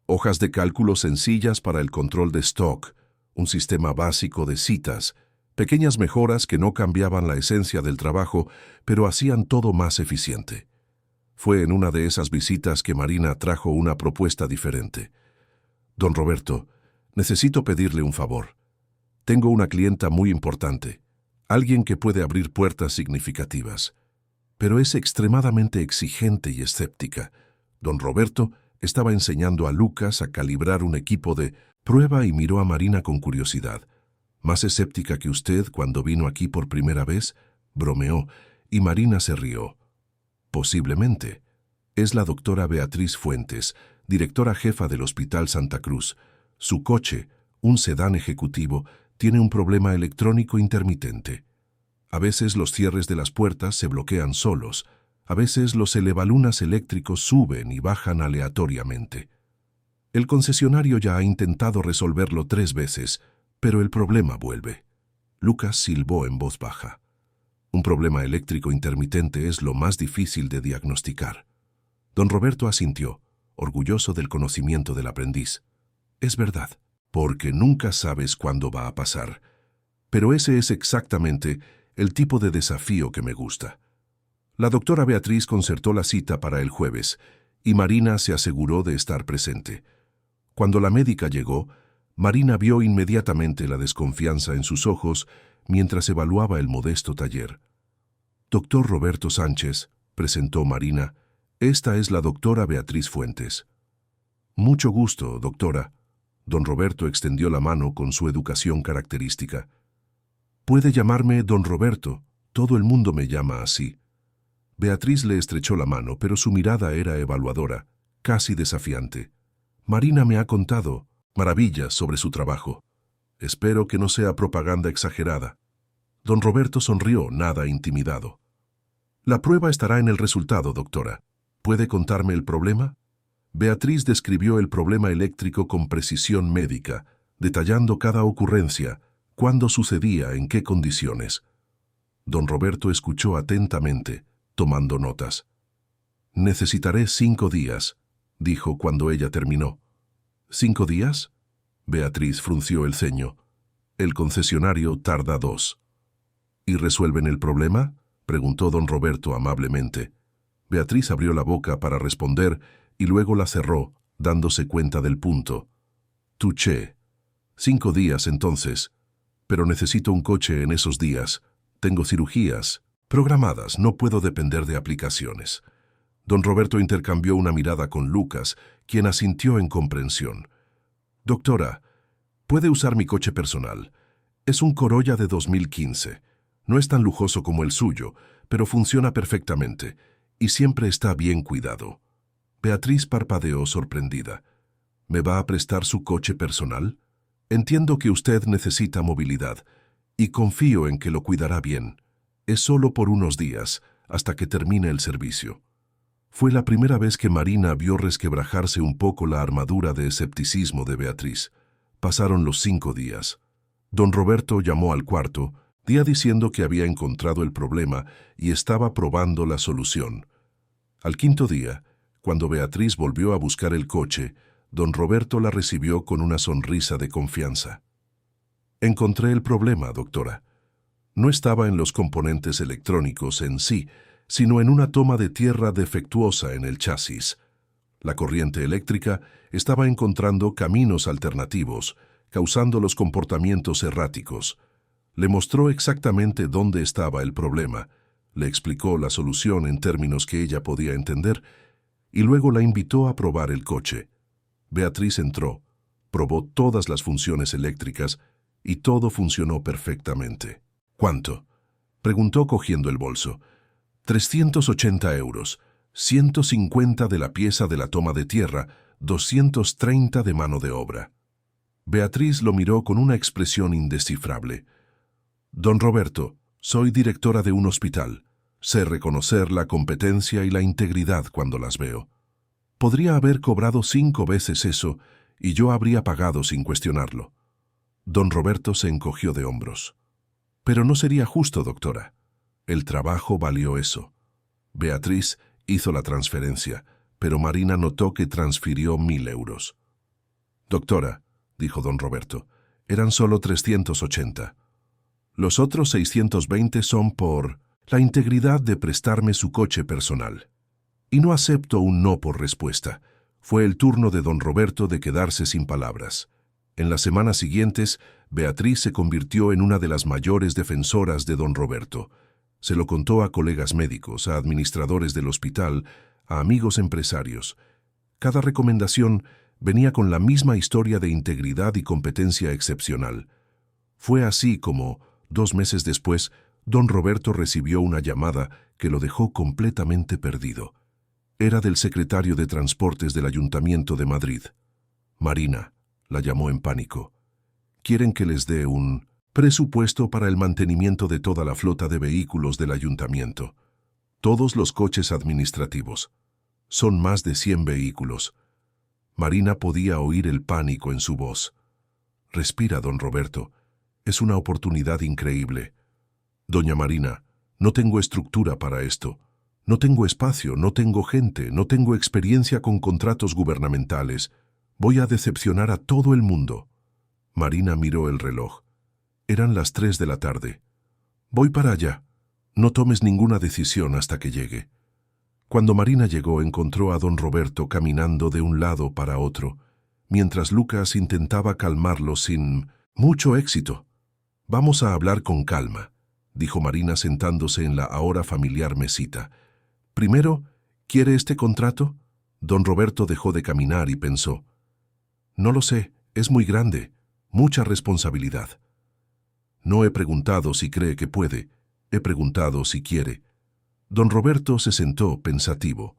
Hojas de cálculo sencillas para el control de stock, un sistema básico de citas, pequeñas mejoras que no cambiaban la esencia del trabajo, pero hacían todo más eficiente. Fue en una de esas visitas que Marina trajo una propuesta diferente. Don Roberto, necesito pedirle un favor. Tengo una clienta muy importante, alguien que puede abrir puertas significativas, pero es extremadamente exigente y escéptica. Don Roberto estaba enseñando a Lucas a calibrar un equipo de prueba y miró a Marina con curiosidad. ¿Más escéptica que usted cuando vino aquí por primera vez?, bromeó, y Marina se rió. Posiblemente. Es la doctora Beatriz Fuentes, directora jefa del Hospital Santa Cruz. Su coche, un sedán ejecutivo, tiene un problema electrónico intermitente. A veces los cierres de las puertas se bloquean solos, a veces los elevalunas eléctricos suben y bajan aleatoriamente. El concesionario ya ha intentado resolverlo 3 veces, pero el problema vuelve. Lucas silbó en voz baja. Un problema eléctrico intermitente es lo más difícil de diagnosticar. Don Roberto asintió, orgulloso del conocimiento del aprendiz. Es verdad, porque nunca sabes cuándo va a pasar. Pero ese es exactamente el tipo de desafío que me gusta. La doctora Beatriz concertó la cita para el jueves, y Marina se aseguró de estar presente. Cuando la médica llegó, Marina vio inmediatamente la desconfianza en sus ojos mientras evaluaba el modesto taller. Doctor Roberto Sánchez, presentó Marina, esta es la doctora Beatriz Fuentes. Mucho gusto, doctora. Don Roberto extendió la mano con su educación característica. Puede llamarme don Roberto, todo el mundo me llama así. Beatriz le estrechó la mano, pero su mirada era evaluadora, casi desafiante. Marina me ha contado maravillas sobre su trabajo. Espero que no sea propaganda exagerada. Don Roberto sonrió, nada intimidado. La prueba estará en el resultado, doctora. ¿Puede contarme el problema? Beatriz describió el problema eléctrico con precisión médica, detallando cada ocurrencia, cuándo sucedía, en qué condiciones. Don Roberto escuchó atentamente, tomando notas. Necesitaré 5 días, dijo cuando ella terminó. ¿5 días? Beatriz frunció el ceño. El concesionario tarda 2. ¿Y resuelven el problema?, preguntó don Roberto amablemente. Beatriz abrió la boca para responder y luego la cerró, dándose cuenta del punto. Touché. 5 días entonces. Pero necesito un coche en esos días. Tengo cirugías programadas, no puedo depender de aplicaciones. Don Roberto intercambió una mirada con Lucas, quien asintió en comprensión. Doctora, puede usar mi coche personal. Es un Corolla de 2015. No es tan lujoso como el suyo, pero funciona perfectamente, y siempre está bien cuidado. Beatriz parpadeó sorprendida. ¿Me va a prestar su coche personal? Entiendo que usted necesita movilidad, y confío en que lo cuidará bien. Es solo por unos días, hasta que termine el servicio. Fue la primera vez que Marina vio resquebrajarse un poco la armadura de escepticismo de Beatriz. Pasaron los 5 días. Don Roberto llamó al cuarto, día diciendo que había encontrado el problema y estaba probando la solución. Al 5.º día, cuando Beatriz volvió a buscar el coche, don Roberto la recibió con una sonrisa de confianza. Encontré el problema, doctora. No estaba en los componentes electrónicos en sí, sino en una toma de tierra defectuosa en el chasis. La corriente eléctrica estaba encontrando caminos alternativos, causando los comportamientos erráticos. Le mostró exactamente dónde estaba el problema, le explicó la solución en términos que ella podía entender, y luego la invitó a probar el coche. Beatriz entró, probó todas las funciones eléctricas y todo funcionó perfectamente. ¿Cuánto?, preguntó cogiendo el bolso. 380 euros, 150 de la pieza de la toma de tierra, 230 de mano de obra. Beatriz lo miró con una expresión indescifrable. Don Roberto, soy directora de un hospital. Sé reconocer la competencia y la integridad cuando las veo. Podría haber cobrado 5 veces eso y yo habría pagado sin cuestionarlo. Don Roberto se encogió de hombros. Pero no sería justo, doctora. El trabajo valió eso. Beatriz hizo la transferencia, pero Marina notó que transfirió 1.000 euros. Doctora, dijo don Roberto, eran solo 380. Los otros 620 son por la integridad de prestarme su coche personal. Y no acepto un no por respuesta. Fue el turno de don Roberto de quedarse sin palabras. En las semanas siguientes, Beatriz se convirtió en una de las mayores defensoras de don Roberto. Se lo contó a colegas médicos, a administradores del hospital, a amigos empresarios. Cada recomendación venía con la misma historia de integridad y competencia excepcional. Fue así como, 2 meses después, don Roberto recibió una llamada que lo dejó completamente perdido. Era del secretario de Transportes del Ayuntamiento de Madrid. Marina, la llamó en pánico. Quieren que les dé un presupuesto para el mantenimiento de toda la flota de vehículos del ayuntamiento. Todos los coches administrativos. Son más de 100 vehículos. Marina podía oír el pánico en su voz. Respira, don Roberto. Es una oportunidad increíble. Doña Marina, no tengo estructura para esto. No tengo espacio, no tengo gente, no tengo experiencia con contratos gubernamentales. Voy a decepcionar a todo el mundo. Marina miró el reloj. Eran las 3 de la tarde. Voy para allá. No tomes ninguna decisión hasta que llegue. Cuando Marina llegó, encontró a don Roberto caminando de un lado para otro, mientras Lucas intentaba calmarlo sin mucho éxito. Vamos a hablar con calma, dijo Marina sentándose en la ahora familiar mesita. Primero, ¿quiere este contrato? Don Roberto dejó de caminar y pensó. No lo sé, es muy grande, mucha responsabilidad. No he preguntado si cree que puede, he preguntado si quiere. Don Roberto se sentó pensativo.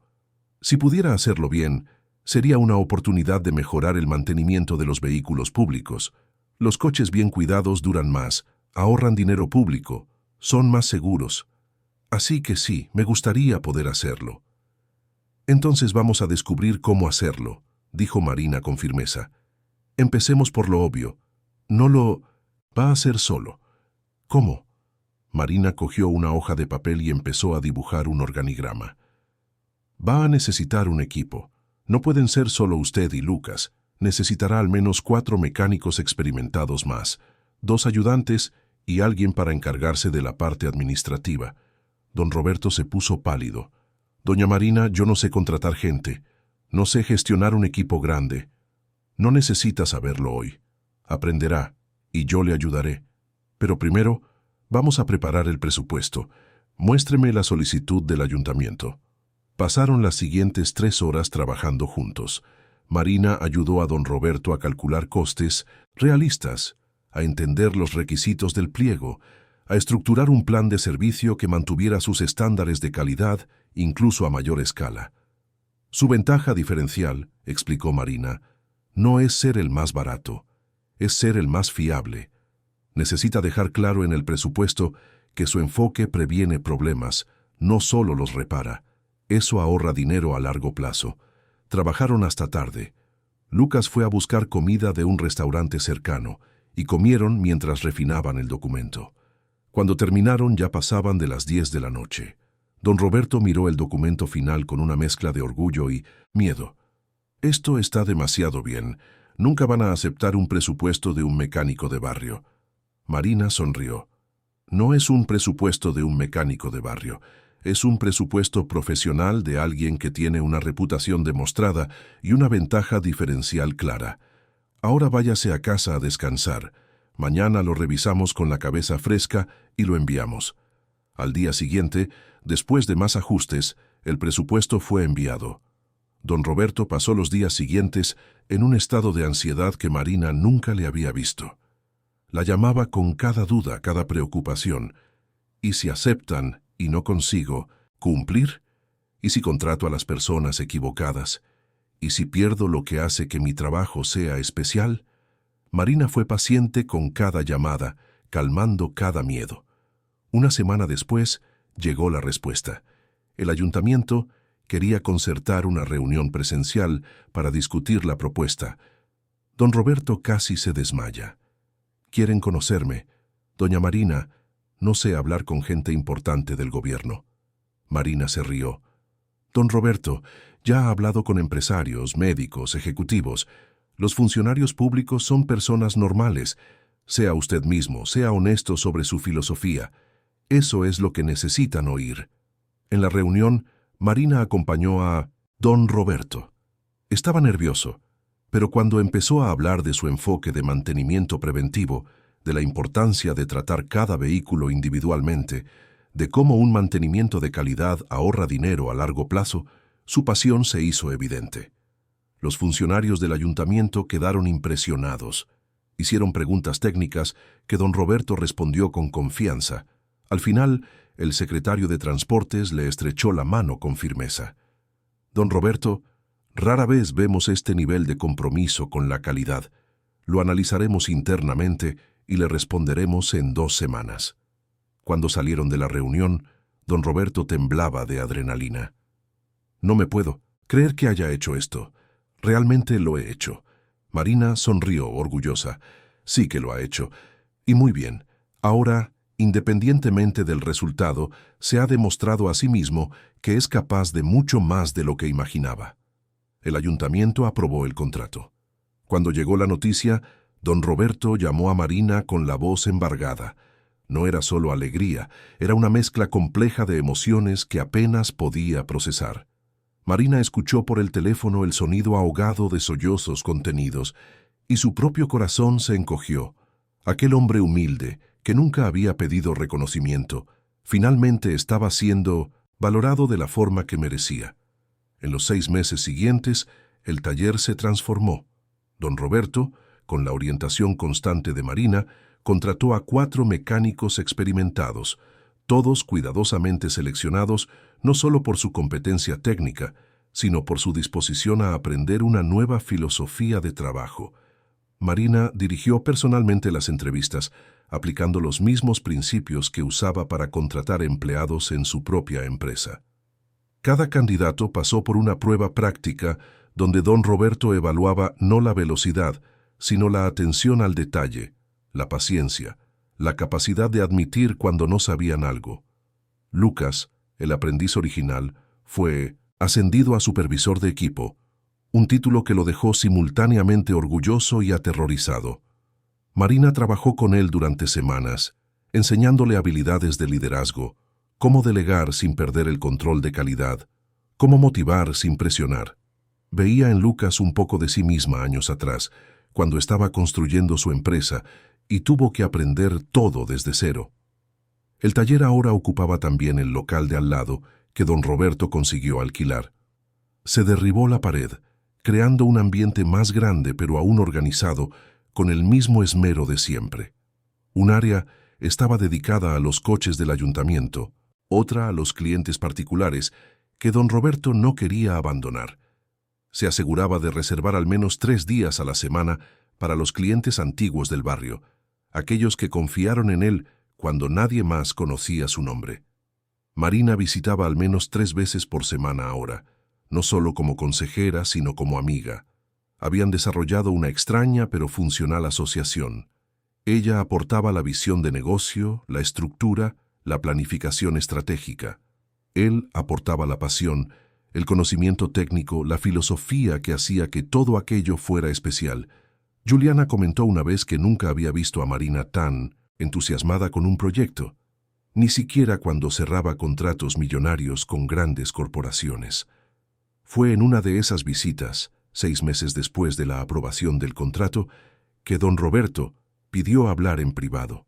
Si pudiera hacerlo bien, sería una oportunidad de mejorar el mantenimiento de los vehículos públicos. Los coches bien cuidados duran más, ahorran dinero público, son más seguros. Así que sí, me gustaría poder hacerlo. Entonces vamos a descubrir cómo hacerlo, dijo Marina con firmeza. Empecemos por lo obvio. No lo va a hacer solo. ¿Cómo? Marina cogió una hoja de papel y empezó a dibujar un organigrama. Va a necesitar un equipo. No pueden ser solo usted y Lucas. Necesitará al menos 4 mecánicos experimentados más, 2 ayudantes y alguien para encargarse de la parte administrativa. Don Roberto se puso pálido. Doña Marina, yo no sé contratar gente. No sé gestionar un equipo grande. No necesita saberlo hoy. Aprenderá, y yo le ayudaré. Pero primero, vamos a preparar el presupuesto. Muéstreme la solicitud del ayuntamiento. Pasaron las siguientes 3 horas trabajando juntos. Marina ayudó a don Roberto a calcular costes realistas, a entender los requisitos del pliego, a estructurar un plan de servicio que mantuviera sus estándares de calidad, incluso a mayor escala. Su ventaja diferencial, explicó Marina, no es ser el más barato, es ser el más fiable. Necesita dejar claro en el presupuesto que su enfoque previene problemas, no solo los repara. Eso ahorra dinero a largo plazo. Trabajaron hasta tarde. Lucas fue a buscar comida de un restaurante cercano y comieron mientras refinaban el documento. Cuando terminaron ya pasaban de las 10 de la noche. Don Roberto miró el documento final con una mezcla de orgullo y miedo. Esto está demasiado bien. Nunca van a aceptar un presupuesto de un mecánico de barrio. Marina sonrió. No es un presupuesto de un mecánico de barrio. Es un presupuesto profesional de alguien que tiene una reputación demostrada y una ventaja diferencial clara. Ahora váyase a casa a descansar. Mañana lo revisamos con la cabeza fresca y lo enviamos. Al día siguiente, después de más ajustes, el presupuesto fue enviado. Don Roberto pasó los días siguientes en un estado de ansiedad que Marina nunca le había visto. La llamaba con cada duda, cada preocupación. ¿Y si aceptan y no consigo cumplir? ¿Y si contrato a las personas equivocadas? ¿Y si pierdo lo que hace que mi trabajo sea especial? Marina fue paciente con cada llamada, calmando cada miedo. Una semana después, llegó la respuesta. El ayuntamiento quería concertar una reunión presencial para discutir la propuesta. Don Roberto casi se desmaya. «Quieren conocerme. Doña Marina, no sé hablar con gente importante del gobierno». Marina se rió. «Don Roberto, ya ha hablado con empresarios, médicos, ejecutivos. Los funcionarios públicos son personas normales. Sea usted mismo, sea honesto sobre su filosofía. Eso es lo que necesitan oír». En la reunión, Marina acompañó a don Roberto. Estaba nervioso, pero cuando empezó a hablar de su enfoque de mantenimiento preventivo, de la importancia de tratar cada vehículo individualmente, de cómo un mantenimiento de calidad ahorra dinero a largo plazo, su pasión se hizo evidente. Los funcionarios del ayuntamiento quedaron impresionados. Hicieron preguntas técnicas que don Roberto respondió con confianza. Al final, el secretario de Transportes le estrechó la mano con firmeza. «Don Roberto, rara vez vemos este nivel de compromiso con la calidad. Lo analizaremos internamente y le responderemos en 2 semanas». Cuando salieron de la reunión, don Roberto temblaba de adrenalina. «No me puedo creer que haya hecho esto. Realmente lo he hecho». Marina sonrió orgullosa. «Sí que lo ha hecho. Y muy bien. Ahora, independientemente del resultado, se ha demostrado a sí mismo que es capaz de mucho más de lo que imaginaba». El ayuntamiento aprobó el contrato. Cuando llegó la noticia, don Roberto llamó a Marina con la voz embargada. No era solo alegría, era una mezcla compleja de emociones que apenas podía procesar. Marina escuchó por el teléfono el sonido ahogado de sollozos contenidos, y su propio corazón se encogió. Aquel hombre humilde, que nunca había pedido reconocimiento, finalmente estaba siendo valorado de la forma que merecía. En los 6 meses siguientes, el taller se transformó. Don Roberto, con la orientación constante de Marina, contrató a 4 mecánicos experimentados, todos cuidadosamente seleccionados no solo por su competencia técnica, sino por su disposición a aprender una nueva filosofía de trabajo. Marina dirigió personalmente las entrevistas, aplicando los mismos principios que usaba para contratar empleados en su propia empresa. Cada candidato pasó por una prueba práctica donde don Roberto evaluaba no la velocidad, sino la atención al detalle, la paciencia, la capacidad de admitir cuando no sabían algo. Lucas, el aprendiz original, fue ascendido a supervisor de equipo, un título que lo dejó simultáneamente orgulloso y aterrorizado. Marina trabajó con él durante semanas, enseñándole habilidades de liderazgo, cómo delegar sin perder el control de calidad, cómo motivar sin presionar. Veía en Lucas un poco de sí misma años atrás, cuando estaba construyendo su empresa y tuvo que aprender todo desde cero. El taller ahora ocupaba también el local de al lado que don Roberto consiguió alquilar. Se derribó la pared, creando un ambiente más grande pero aún organizado, con el mismo esmero de siempre. Un área estaba dedicada a los coches del ayuntamiento, otra a los clientes particulares, que don Roberto no quería abandonar. Se aseguraba de reservar al menos 3 días a la semana para los clientes antiguos del barrio, aquellos que confiaron en él cuando nadie más conocía su nombre. Marina visitaba al menos 3 veces por semana ahora, no solo como consejera, sino como amiga. Habían desarrollado una extraña pero funcional asociación. Ella aportaba la visión de negocio, la estructura, la planificación estratégica. Él aportaba la pasión, el conocimiento técnico, la filosofía que hacía que todo aquello fuera especial. Juliana comentó una vez que nunca había visto a Marina tan entusiasmada con un proyecto, ni siquiera cuando cerraba contratos millonarios con grandes corporaciones. Fue en una de esas visitas, 6 meses después de la aprobación del contrato, que don Roberto pidió hablar en privado.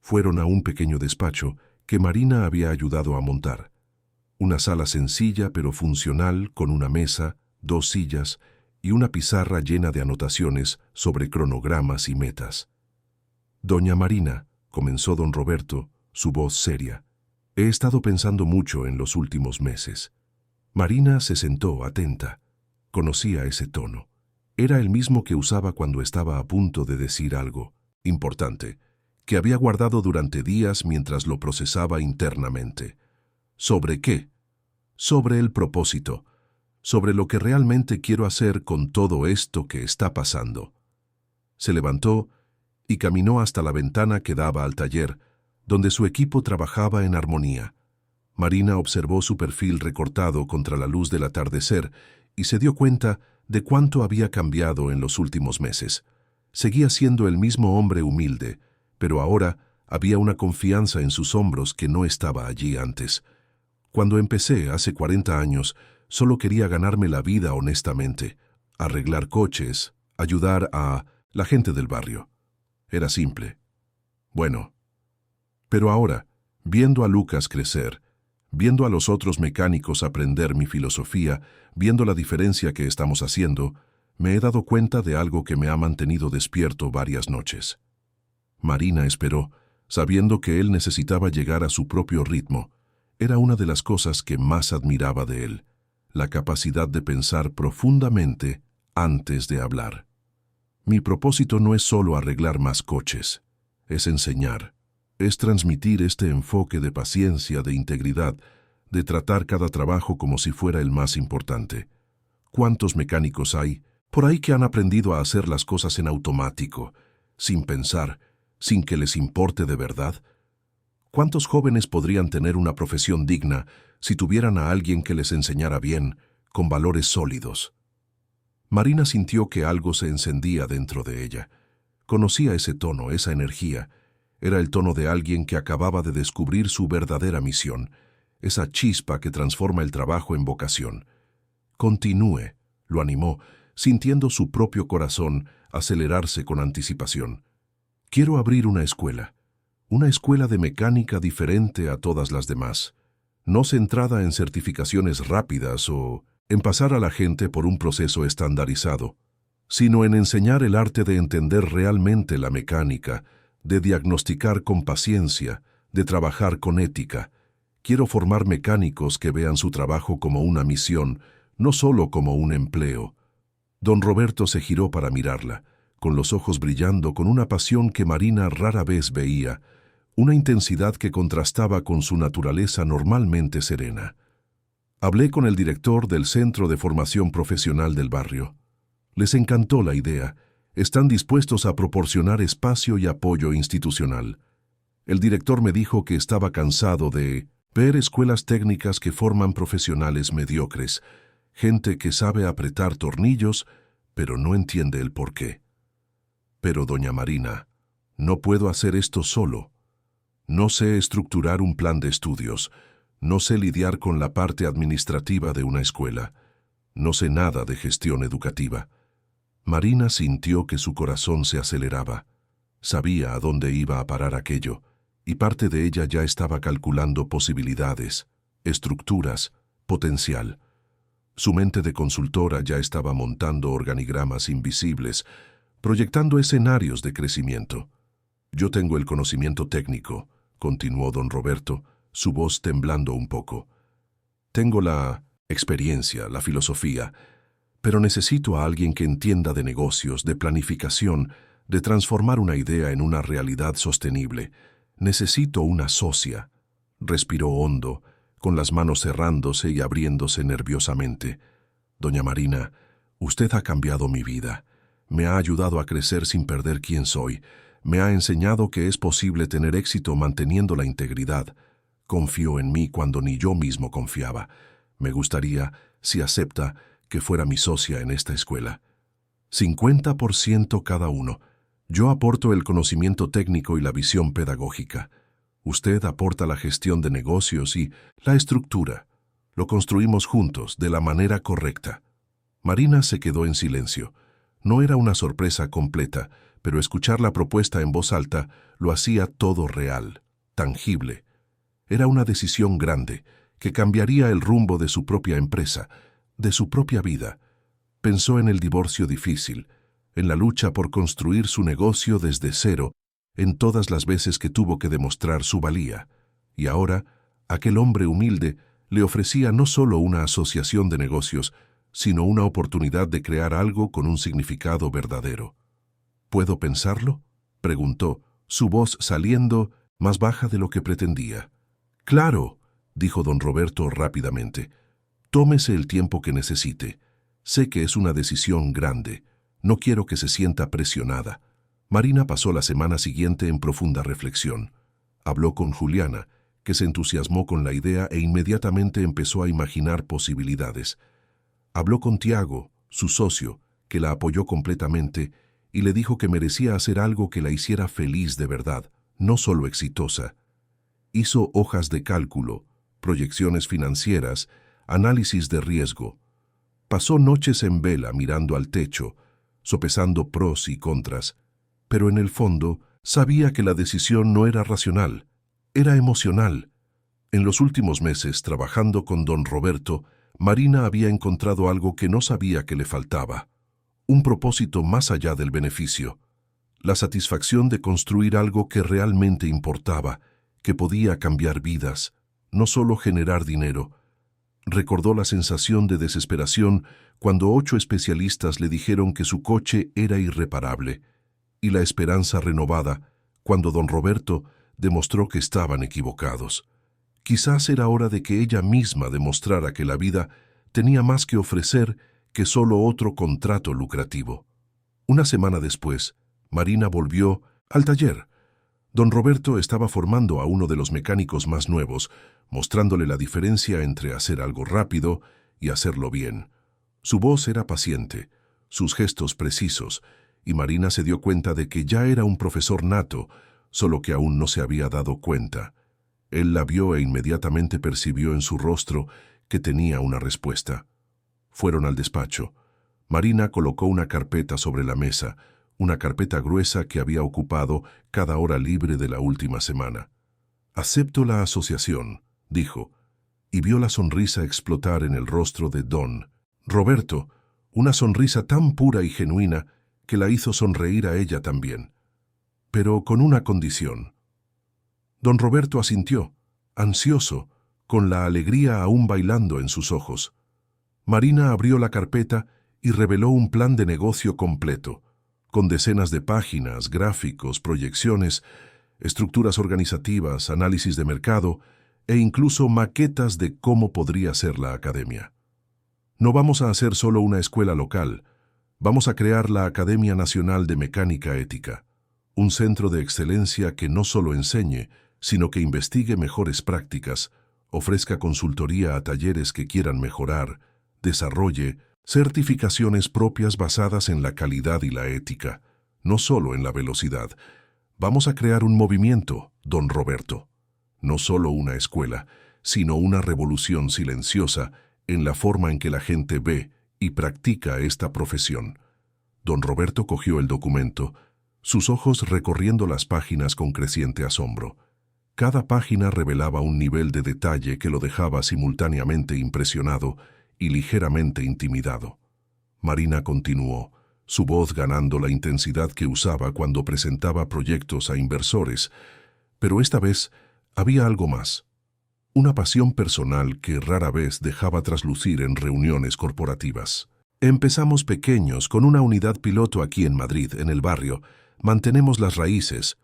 Fueron a un pequeño despacho que Marina había ayudado a montar. Una sala sencilla pero funcional con una mesa, 2 sillas y una pizarra llena de anotaciones sobre cronogramas y metas. «Doña Marina», comenzó don Roberto, su voz seria, «he estado pensando mucho en los últimos meses». Marina se sentó atenta. Conocía ese tono. Era el mismo que usaba cuando estaba a punto de decir algo importante, que había guardado durante días mientras lo procesaba internamente. ¿Sobre qué? Sobre el propósito, sobre lo que realmente quiero hacer con todo esto que está pasando. Se levantó y caminó hasta la ventana que daba al taller, donde su equipo trabajaba en armonía. Marina observó su perfil recortado contra la luz del atardecer y se dio cuenta de cuánto había cambiado en los últimos meses. Seguía siendo el mismo hombre humilde, pero ahora había una confianza en sus hombros que no estaba allí antes. Cuando empecé, hace 40 años, solo quería ganarme la vida honestamente, arreglar coches, ayudar a la gente del barrio. Era simple. Bueno, pero ahora, viendo a Lucas crecer, viendo a los otros mecánicos aprender mi filosofía, viendo la diferencia que estamos haciendo, me he dado cuenta de algo que me ha mantenido despierto varias noches. Marina esperó, sabiendo que él necesitaba llegar a su propio ritmo. Era una de las cosas que más admiraba de él, la capacidad de pensar profundamente antes de hablar. Mi propósito no es solo arreglar más coches, es enseñar. Es transmitir este enfoque de paciencia, de integridad, de tratar cada trabajo como si fuera el más importante. ¿Cuántos mecánicos hay por ahí que han aprendido a hacer las cosas en automático, sin pensar, sin que les importe de verdad? ¿Cuántos jóvenes podrían tener una profesión digna si tuvieran a alguien que les enseñara bien, con valores sólidos? Marina sintió que algo se encendía dentro de ella. Conocía ese tono, esa energía. Era el tono de alguien que acababa de descubrir su verdadera misión, esa chispa que transforma el trabajo en vocación. Continúe, lo animó, sintiendo su propio corazón acelerarse con anticipación. Quiero abrir una escuela de mecánica diferente a todas las demás, no centrada en certificaciones rápidas o en pasar a la gente por un proceso estandarizado, sino en enseñar el arte de entender realmente la mecánica, de diagnosticar con paciencia, de trabajar con ética. Quiero formar mecánicos que vean su trabajo como una misión, no solo como un empleo. Don Roberto se giró para mirarla, con los ojos brillando con una pasión que Marina rara vez veía, una intensidad que contrastaba con su naturaleza normalmente serena. Hablé con el director del Centro de Formación Profesional del barrio. Les encantó la idea. Están dispuestos a proporcionar espacio y apoyo institucional. El director me dijo que estaba cansado de ver escuelas técnicas que forman profesionales mediocres, gente que sabe apretar tornillos, pero no entiende el porqué. Pero, doña Marina, no puedo hacer esto solo. No sé estructurar un plan de estudios, no sé lidiar con la parte administrativa de una escuela. No sé nada de gestión educativa. Marina sintió que su corazón se aceleraba. Sabía a dónde iba a parar aquello, y parte de ella ya estaba calculando posibilidades, estructuras, potencial. Su mente de consultora ya estaba montando organigramas invisibles, proyectando escenarios de crecimiento. «Yo tengo el conocimiento técnico», continuó don Roberto, su voz temblando un poco. «Tengo la experiencia, la filosofía, pero necesito a alguien que entienda de negocios, de planificación, de transformar una idea en una realidad sostenible. Necesito una socia». Respiró hondo, con las manos cerrándose y abriéndose nerviosamente. «Doña Marina, usted ha cambiado mi vida. Me ha ayudado a crecer sin perder quién soy. Me ha enseñado que es posible tener éxito manteniendo la integridad. Confió en mí cuando ni yo mismo confiaba. Me gustaría, si acepta, que fuera mi socia en esta escuela. 50% cada uno. Yo aporto el conocimiento técnico y la visión pedagógica. Usted aporta la gestión de negocios y la estructura. Lo construimos juntos, de la manera correcta». Marina se quedó en silencio. No era una sorpresa completa, pero escuchar la propuesta en voz alta lo hacía todo real, tangible. Era una decisión grande, que cambiaría el rumbo de su propia empresa, de su propia vida. Pensó en el divorcio difícil, en la lucha por construir su negocio desde cero, en todas las veces que tuvo que demostrar su valía. Y ahora, aquel hombre humilde le ofrecía no solo una asociación de negocios, sino una oportunidad de crear algo con un significado verdadero. «¿Puedo pensarlo?», preguntó, su voz saliendo más baja de lo que pretendía. «Claro», dijo don Roberto rápidamente. «Tómese el tiempo que necesite. Sé que es una decisión grande. No quiero que se sienta presionada». Marina pasó la semana siguiente en profunda reflexión. Habló con Juliana, que se entusiasmó con la idea e inmediatamente empezó a imaginar posibilidades. Habló con Tiago, su socio, que la apoyó completamente y le dijo que merecía hacer algo que la hiciera feliz de verdad, no solo exitosa. Hizo hojas de cálculo, proyecciones financieras, análisis de riesgo. Pasó noches en vela mirando al techo, sopesando pros y contras, pero en el fondo sabía que la decisión no era racional, era emocional. En los últimos meses, trabajando con don Roberto, Marina había encontrado algo que no sabía que le faltaba, un propósito más allá del beneficio, la satisfacción de construir algo que realmente importaba, que podía cambiar vidas, no solo generar dinero. Recordó la sensación de desesperación cuando 8 especialistas le dijeron que su coche era irreparable, y la esperanza renovada cuando don Roberto demostró que estaban equivocados. Quizás era hora de que ella misma demostrara que la vida tenía más que ofrecer que solo otro contrato lucrativo. Una semana después, Marina volvió al taller. Don Roberto estaba formando a uno de los mecánicos más nuevos, mostrándole la diferencia entre hacer algo rápido y hacerlo bien. Su voz era paciente, sus gestos precisos, y Marina se dio cuenta de que ya era un profesor nato, solo que aún no se había dado cuenta. Él la vio e inmediatamente percibió en su rostro que tenía una respuesta. Fueron al despacho. Marina colocó una carpeta sobre la mesa, una carpeta gruesa que había ocupado cada hora libre de la última semana. «Acepto la asociación», dijo, y vio la sonrisa explotar en el rostro de don Roberto, una sonrisa tan pura y genuina que la hizo sonreír a ella también. Pero con una condición. Don Roberto asintió, ansioso, con la alegría aún bailando en sus ojos. Marina abrió la carpeta y reveló un plan de negocio completo, con decenas de páginas, gráficos, proyecciones, estructuras organizativas, análisis de mercado e incluso maquetas de cómo podría ser la academia. «No vamos a hacer solo una escuela local, vamos a crear la Academia Nacional de Mecánica Ética, un centro de excelencia que no solo enseñe, sino que investigue mejores prácticas, ofrezca consultoría a talleres que quieran mejorar, desarrolle certificaciones propias basadas en la calidad y la ética, no solo en la velocidad. Vamos a crear un movimiento, don Roberto. No solo una escuela, sino una revolución silenciosa en la forma en que la gente ve y practica esta profesión. Don Roberto cogió el documento, sus ojos recorriendo las páginas con creciente asombro. Cada página revelaba un nivel de detalle que lo dejaba simultáneamente impresionado y ligeramente intimidado. Marina continuó, su voz ganando la intensidad que usaba cuando presentaba proyectos a inversores, pero esta vez había algo más. Una pasión personal que rara vez dejaba traslucir en reuniones corporativas. Empezamos pequeños con una unidad piloto aquí en Madrid, en el barrio. Mantenemos las raíces,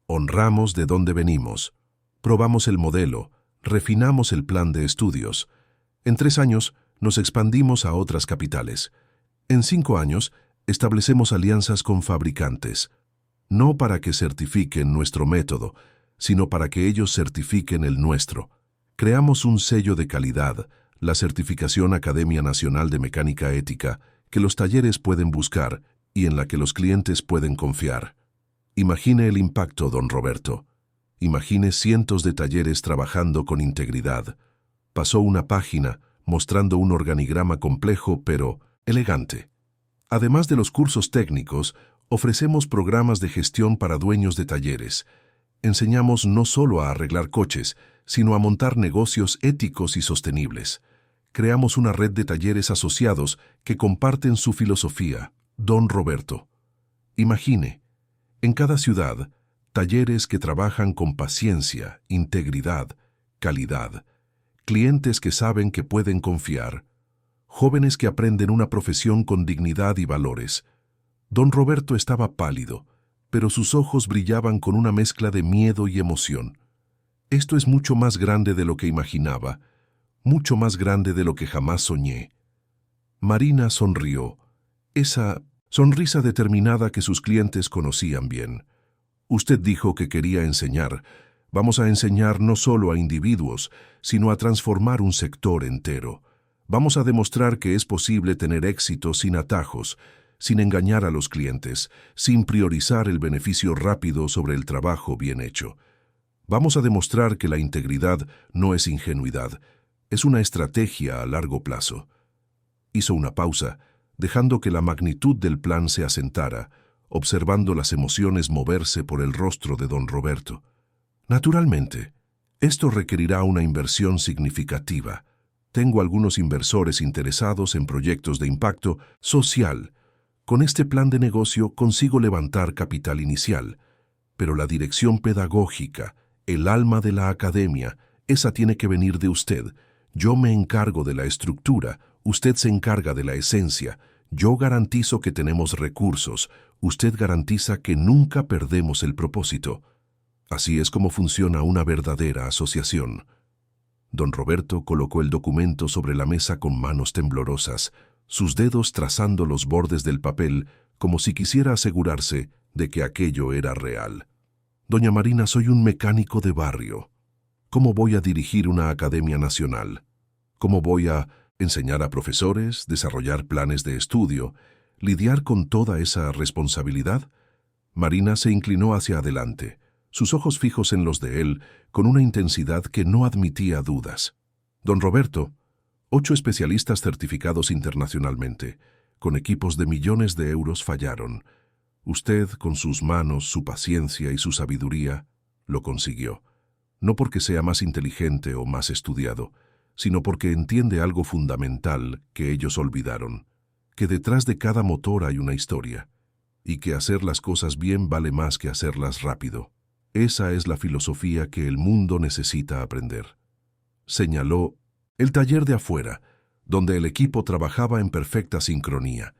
honramos de dónde venimos, probamos el modelo, refinamos el plan de estudios. En 3 años nos expandimos a otras capitales. En 5 años establecemos alianzas con fabricantes, no para que certifiquen nuestro método, sino para que ellos certifiquen el nuestro. Creamos un sello de calidad, la certificación Academia Nacional de Mecánica Ética, que los talleres pueden buscar y en la que los clientes pueden confiar. Imagine el impacto, don Roberto. Imagine cientos de talleres trabajando con integridad. Pasó una página mostrando un organigrama complejo pero elegante. Además de los cursos técnicos, ofrecemos programas de gestión para dueños de talleres. Enseñamos no solo a arreglar coches, sino a montar negocios éticos y sostenibles. Creamos una red de talleres asociados que comparten su filosofía, don Roberto. Imagine, en cada ciudad, talleres que trabajan con paciencia, integridad, calidad, clientes que saben que pueden confiar, jóvenes que aprenden una profesión con dignidad y valores. Don Roberto estaba pálido, pero sus ojos brillaban con una mezcla de miedo y emoción. Esto es mucho más grande de lo que imaginaba, mucho más grande de lo que jamás soñé. Marina sonrió, esa sonrisa determinada que sus clientes conocían bien. Usted dijo que quería enseñar. Vamos a enseñar no solo a individuos, sino a transformar un sector entero. Vamos a demostrar que es posible tener éxito sin atajos, sin engañar a los clientes, sin priorizar el beneficio rápido sobre el trabajo bien hecho. Vamos a demostrar que la integridad no es ingenuidad, es una estrategia a largo plazo. Hizo una pausa, dejando que la magnitud del plan se asentara, observando las emociones moverse por el rostro de don Roberto. Naturalmente, esto requerirá una inversión significativa. Tengo algunos inversores interesados en proyectos de impacto social. Con este plan de negocio consigo levantar capital inicial, pero la dirección pedagógica, el alma de la academia, esa tiene que venir de usted. Yo me encargo de la estructura, usted se encarga de la esencia. Yo garantizo que tenemos recursos, usted garantiza que nunca perdemos el propósito. Así es como funciona una verdadera asociación. Don Roberto colocó el documento sobre la mesa con manos temblorosas, sus dedos trazando los bordes del papel como si quisiera asegurarse de que aquello era real. Doña Marina, soy un mecánico de barrio. ¿Cómo voy a dirigir una academia nacional? ¿Cómo voy a enseñar a profesores, desarrollar planes de estudio, lidiar con toda esa responsabilidad? Marina se inclinó hacia adelante, sus ojos fijos en los de él, con una intensidad que no admitía dudas. Don Roberto, 8 especialistas certificados internacionalmente, con equipos de millones de euros fallaron. Usted, con sus manos, su paciencia y su sabiduría, lo consiguió. No porque sea más inteligente o más estudiado, sino porque entiende algo fundamental que ellos olvidaron, que detrás de cada motor hay una historia, y que hacer las cosas bien vale más que hacerlas rápido. Esa es la filosofía que el mundo necesita aprender. Señaló el taller de afuera, donde el equipo trabajaba en perfecta sincronía.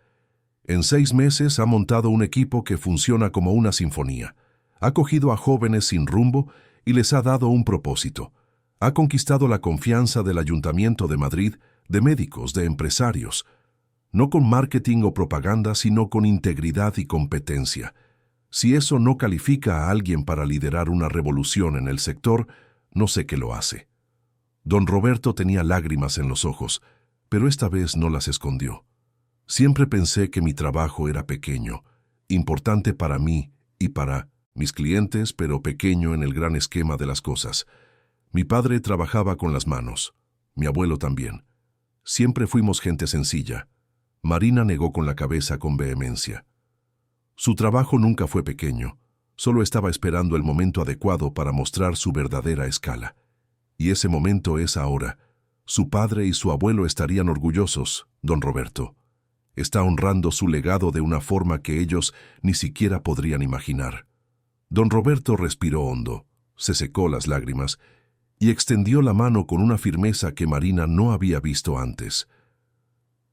En 6 meses ha montado un equipo que funciona como una sinfonía. Ha cogido a jóvenes sin rumbo y les ha dado un propósito. Ha conquistado la confianza del Ayuntamiento de Madrid, de médicos, de empresarios. No con marketing o propaganda, sino con integridad y competencia. Si eso no califica a alguien para liderar una revolución en el sector, no sé qué lo hace. Don Roberto tenía lágrimas en los ojos, pero esta vez no las escondió. Siempre pensé que mi trabajo era pequeño, importante para mí y para mis clientes, pero pequeño en el gran esquema de las cosas. Mi padre trabajaba con las manos, mi abuelo también. Siempre fuimos gente sencilla. Marina negó con la cabeza con vehemencia. Su trabajo nunca fue pequeño, solo estaba esperando el momento adecuado para mostrar su verdadera escala. Y ese momento es ahora. Su padre y su abuelo estarían orgullosos, don Roberto. Está honrando su legado de una forma que ellos ni siquiera podrían imaginar. Don Roberto respiró hondo, se secó las lágrimas y extendió la mano con una firmeza que Marina no había visto antes.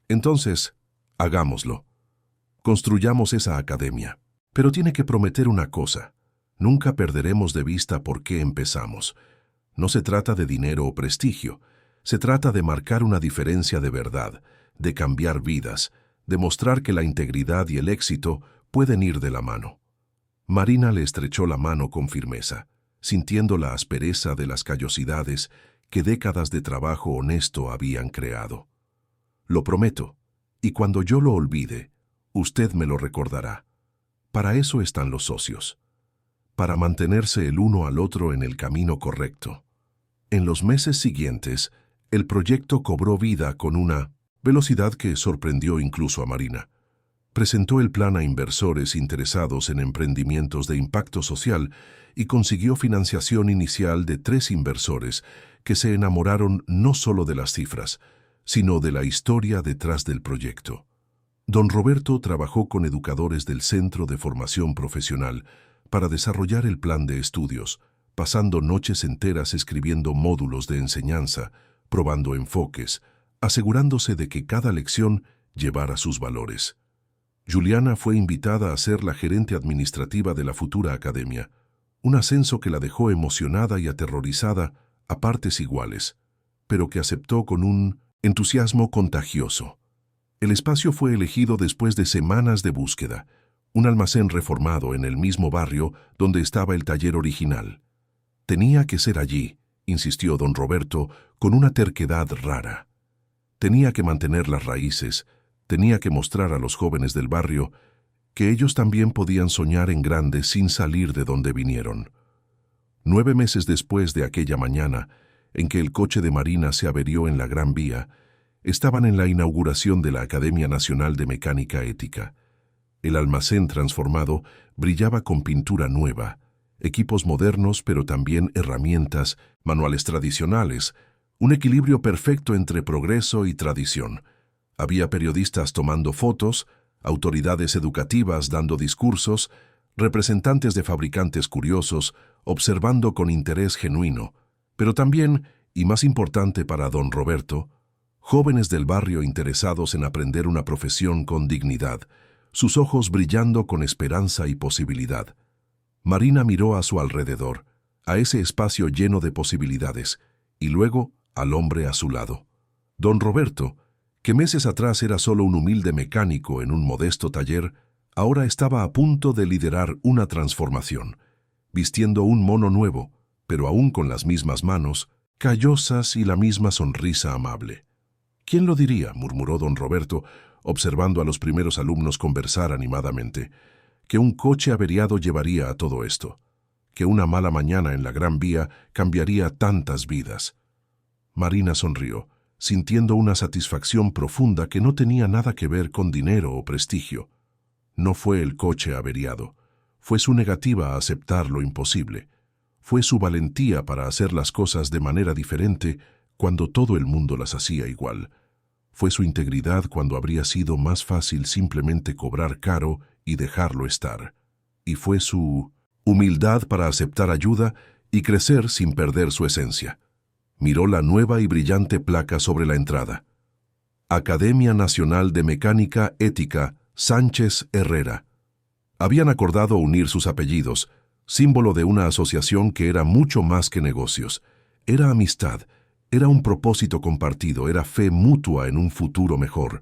Entonces, hagámoslo. Construyamos esa academia. Pero tiene que prometer una cosa. Nunca perderemos de vista por qué empezamos. No se trata de dinero o prestigio. Se trata de marcar una diferencia de verdad, de cambiar vidas, de mostrar que la integridad y el éxito pueden ir de la mano. Marina le estrechó la mano con firmeza, sintiendo la aspereza de las callosidades que décadas de trabajo honesto habían creado. Lo prometo, y cuando yo lo olvide, usted me lo recordará. Para eso están los socios, para mantenerse el uno al otro en el camino correcto. En los meses siguientes, el proyecto cobró vida con una velocidad que sorprendió incluso a Marina. Presentó el plan a inversores interesados en emprendimientos de impacto social y consiguió financiación inicial de 3 inversores que se enamoraron no solo de las cifras, sino de la historia detrás del proyecto. Don Roberto trabajó con educadores del Centro de Formación Profesional para desarrollar el plan de estudios, pasando noches enteras escribiendo módulos de enseñanza, probando enfoques, asegurándose de que cada lección llevara sus valores. Juliana fue invitada a ser la gerente administrativa de la futura academia, un ascenso que la dejó emocionada y aterrorizada a partes iguales, pero que aceptó con un entusiasmo contagioso. El espacio fue elegido después de semanas de búsqueda, un almacén reformado en el mismo barrio donde estaba el taller original. Tenía que ser allí, insistió don Roberto con una terquedad rara. Tenía que mantener las raíces, tenía que mostrar a los jóvenes del barrio que ellos también podían soñar en grande sin salir de donde vinieron. 9 meses después de aquella mañana, en que el coche de Marina se averió en la Gran Vía, estaban en la inauguración de la Academia Nacional de Mecánica Ética. El almacén transformado brillaba con pintura nueva, equipos modernos pero también herramientas, manuales tradicionales, un equilibrio perfecto entre progreso y tradición. Había periodistas tomando fotos, autoridades educativas dando discursos, representantes de fabricantes curiosos observando con interés genuino, pero también, y más importante para don Roberto, jóvenes del barrio interesados en aprender una profesión con dignidad, sus ojos brillando con esperanza y posibilidad. Marina miró a su alrededor, a ese espacio lleno de posibilidades, y luego al hombre a su lado. Don Roberto, que meses atrás era solo un humilde mecánico en un modesto taller, ahora estaba a punto de liderar una transformación, vistiendo un mono nuevo, pero aún con las mismas manos, callosas y la misma sonrisa amable. «¿Quién lo diría?», murmuró don Roberto, observando a los primeros alumnos conversar animadamente, «que un coche averiado llevaría a todo esto, que una mala mañana en la Gran Vía cambiaría tantas vidas». Marina sonrió, sintiendo una satisfacción profunda que no tenía nada que ver con dinero o prestigio. No fue el coche averiado, fue su negativa a aceptar lo imposible, fue su valentía para hacer las cosas de manera diferente cuando todo el mundo las hacía igual. Fue su integridad cuando habría sido más fácil simplemente cobrar caro y dejarlo estar. Y fue su humildad para aceptar ayuda y crecer sin perder su esencia. Miró la nueva y brillante placa sobre la entrada. Academia Nacional de Mecánica Ética Sánchez Herrera. Habían acordado unir sus apellidos, símbolo de una asociación que era mucho más que negocios. Era amistad, era un propósito compartido, era fe mutua en un futuro mejor.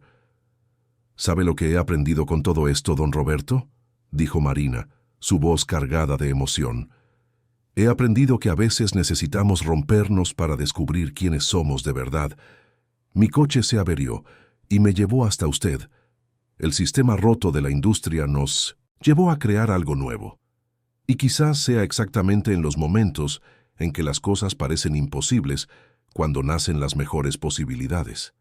«¿Sabe lo que he aprendido con todo esto, don Roberto?», dijo Marina, su voz cargada de emoción. «He aprendido que a veces necesitamos rompernos para descubrir quiénes somos de verdad. Mi coche se averió y me llevó hasta usted. El sistema roto de la industria nos llevó a crear algo nuevo. Y quizás sea exactamente en los momentos en que las cosas parecen imposibles cuando nacen las mejores posibilidades.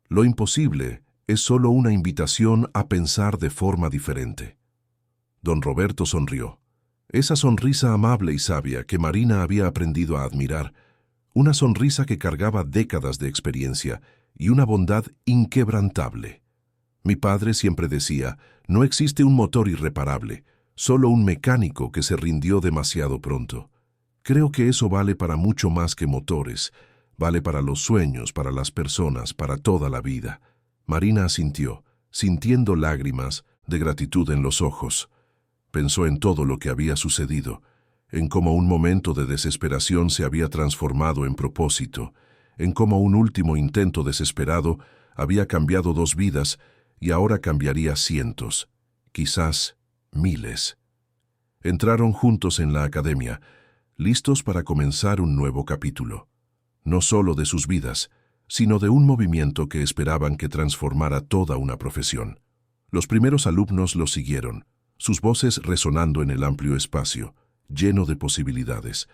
Lo imposible es solo una invitación a pensar de forma diferente. Don Roberto sonrió. Esa sonrisa amable y sabia que Marina había aprendido a admirar, una sonrisa que cargaba décadas de experiencia y una bondad inquebrantable. Mi padre siempre decía, no existe un motor irreparable, solo un mecánico que se rindió demasiado pronto. Creo que eso vale para mucho más que motores, vale para los sueños, para las personas, para toda la vida. Marina asintió, sintiendo lágrimas de gratitud en los ojos. Pensó en todo lo que había sucedido, en cómo un momento de desesperación se había transformado en propósito, en cómo un último intento desesperado había cambiado 2 vidas y ahora cambiaría cientos, quizás miles. Entraron juntos en la academia, listos para comenzar un nuevo capítulo, no solo de sus vidas, sino de un movimiento que esperaban que transformara toda una profesión. Los primeros alumnos los siguieron, sus voces resonando en el amplio espacio, lleno de posibilidades.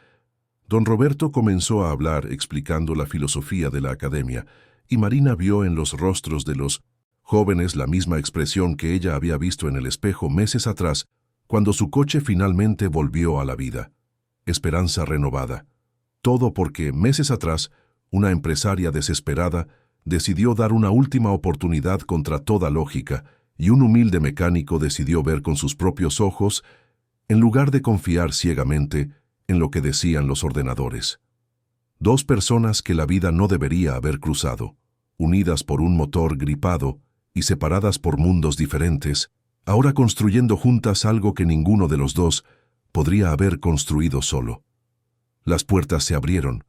Don Roberto comenzó a hablar explicando la filosofía de la academia, y Marina vio en los rostros de los jóvenes la misma expresión que ella había visto en el espejo meses atrás, cuando su coche finalmente volvió a la vida. Esperanza renovada. Todo porque, meses atrás, una empresaria desesperada decidió dar una última oportunidad contra toda lógica, y un humilde mecánico decidió ver con sus propios ojos, en lugar de confiar ciegamente en lo que decían los ordenadores. 2 personas que la vida no debería haber cruzado, unidas por un motor gripado y separadas por mundos diferentes, ahora construyendo juntas algo que ninguno de los dos podría haber construido solo. Las puertas se abrieron,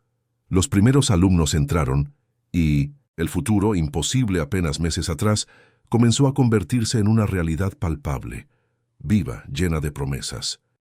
los primeros alumnos entraron y el futuro, imposible apenas meses atrás, comenzó a convertirse en una realidad palpable, viva, llena de promesas.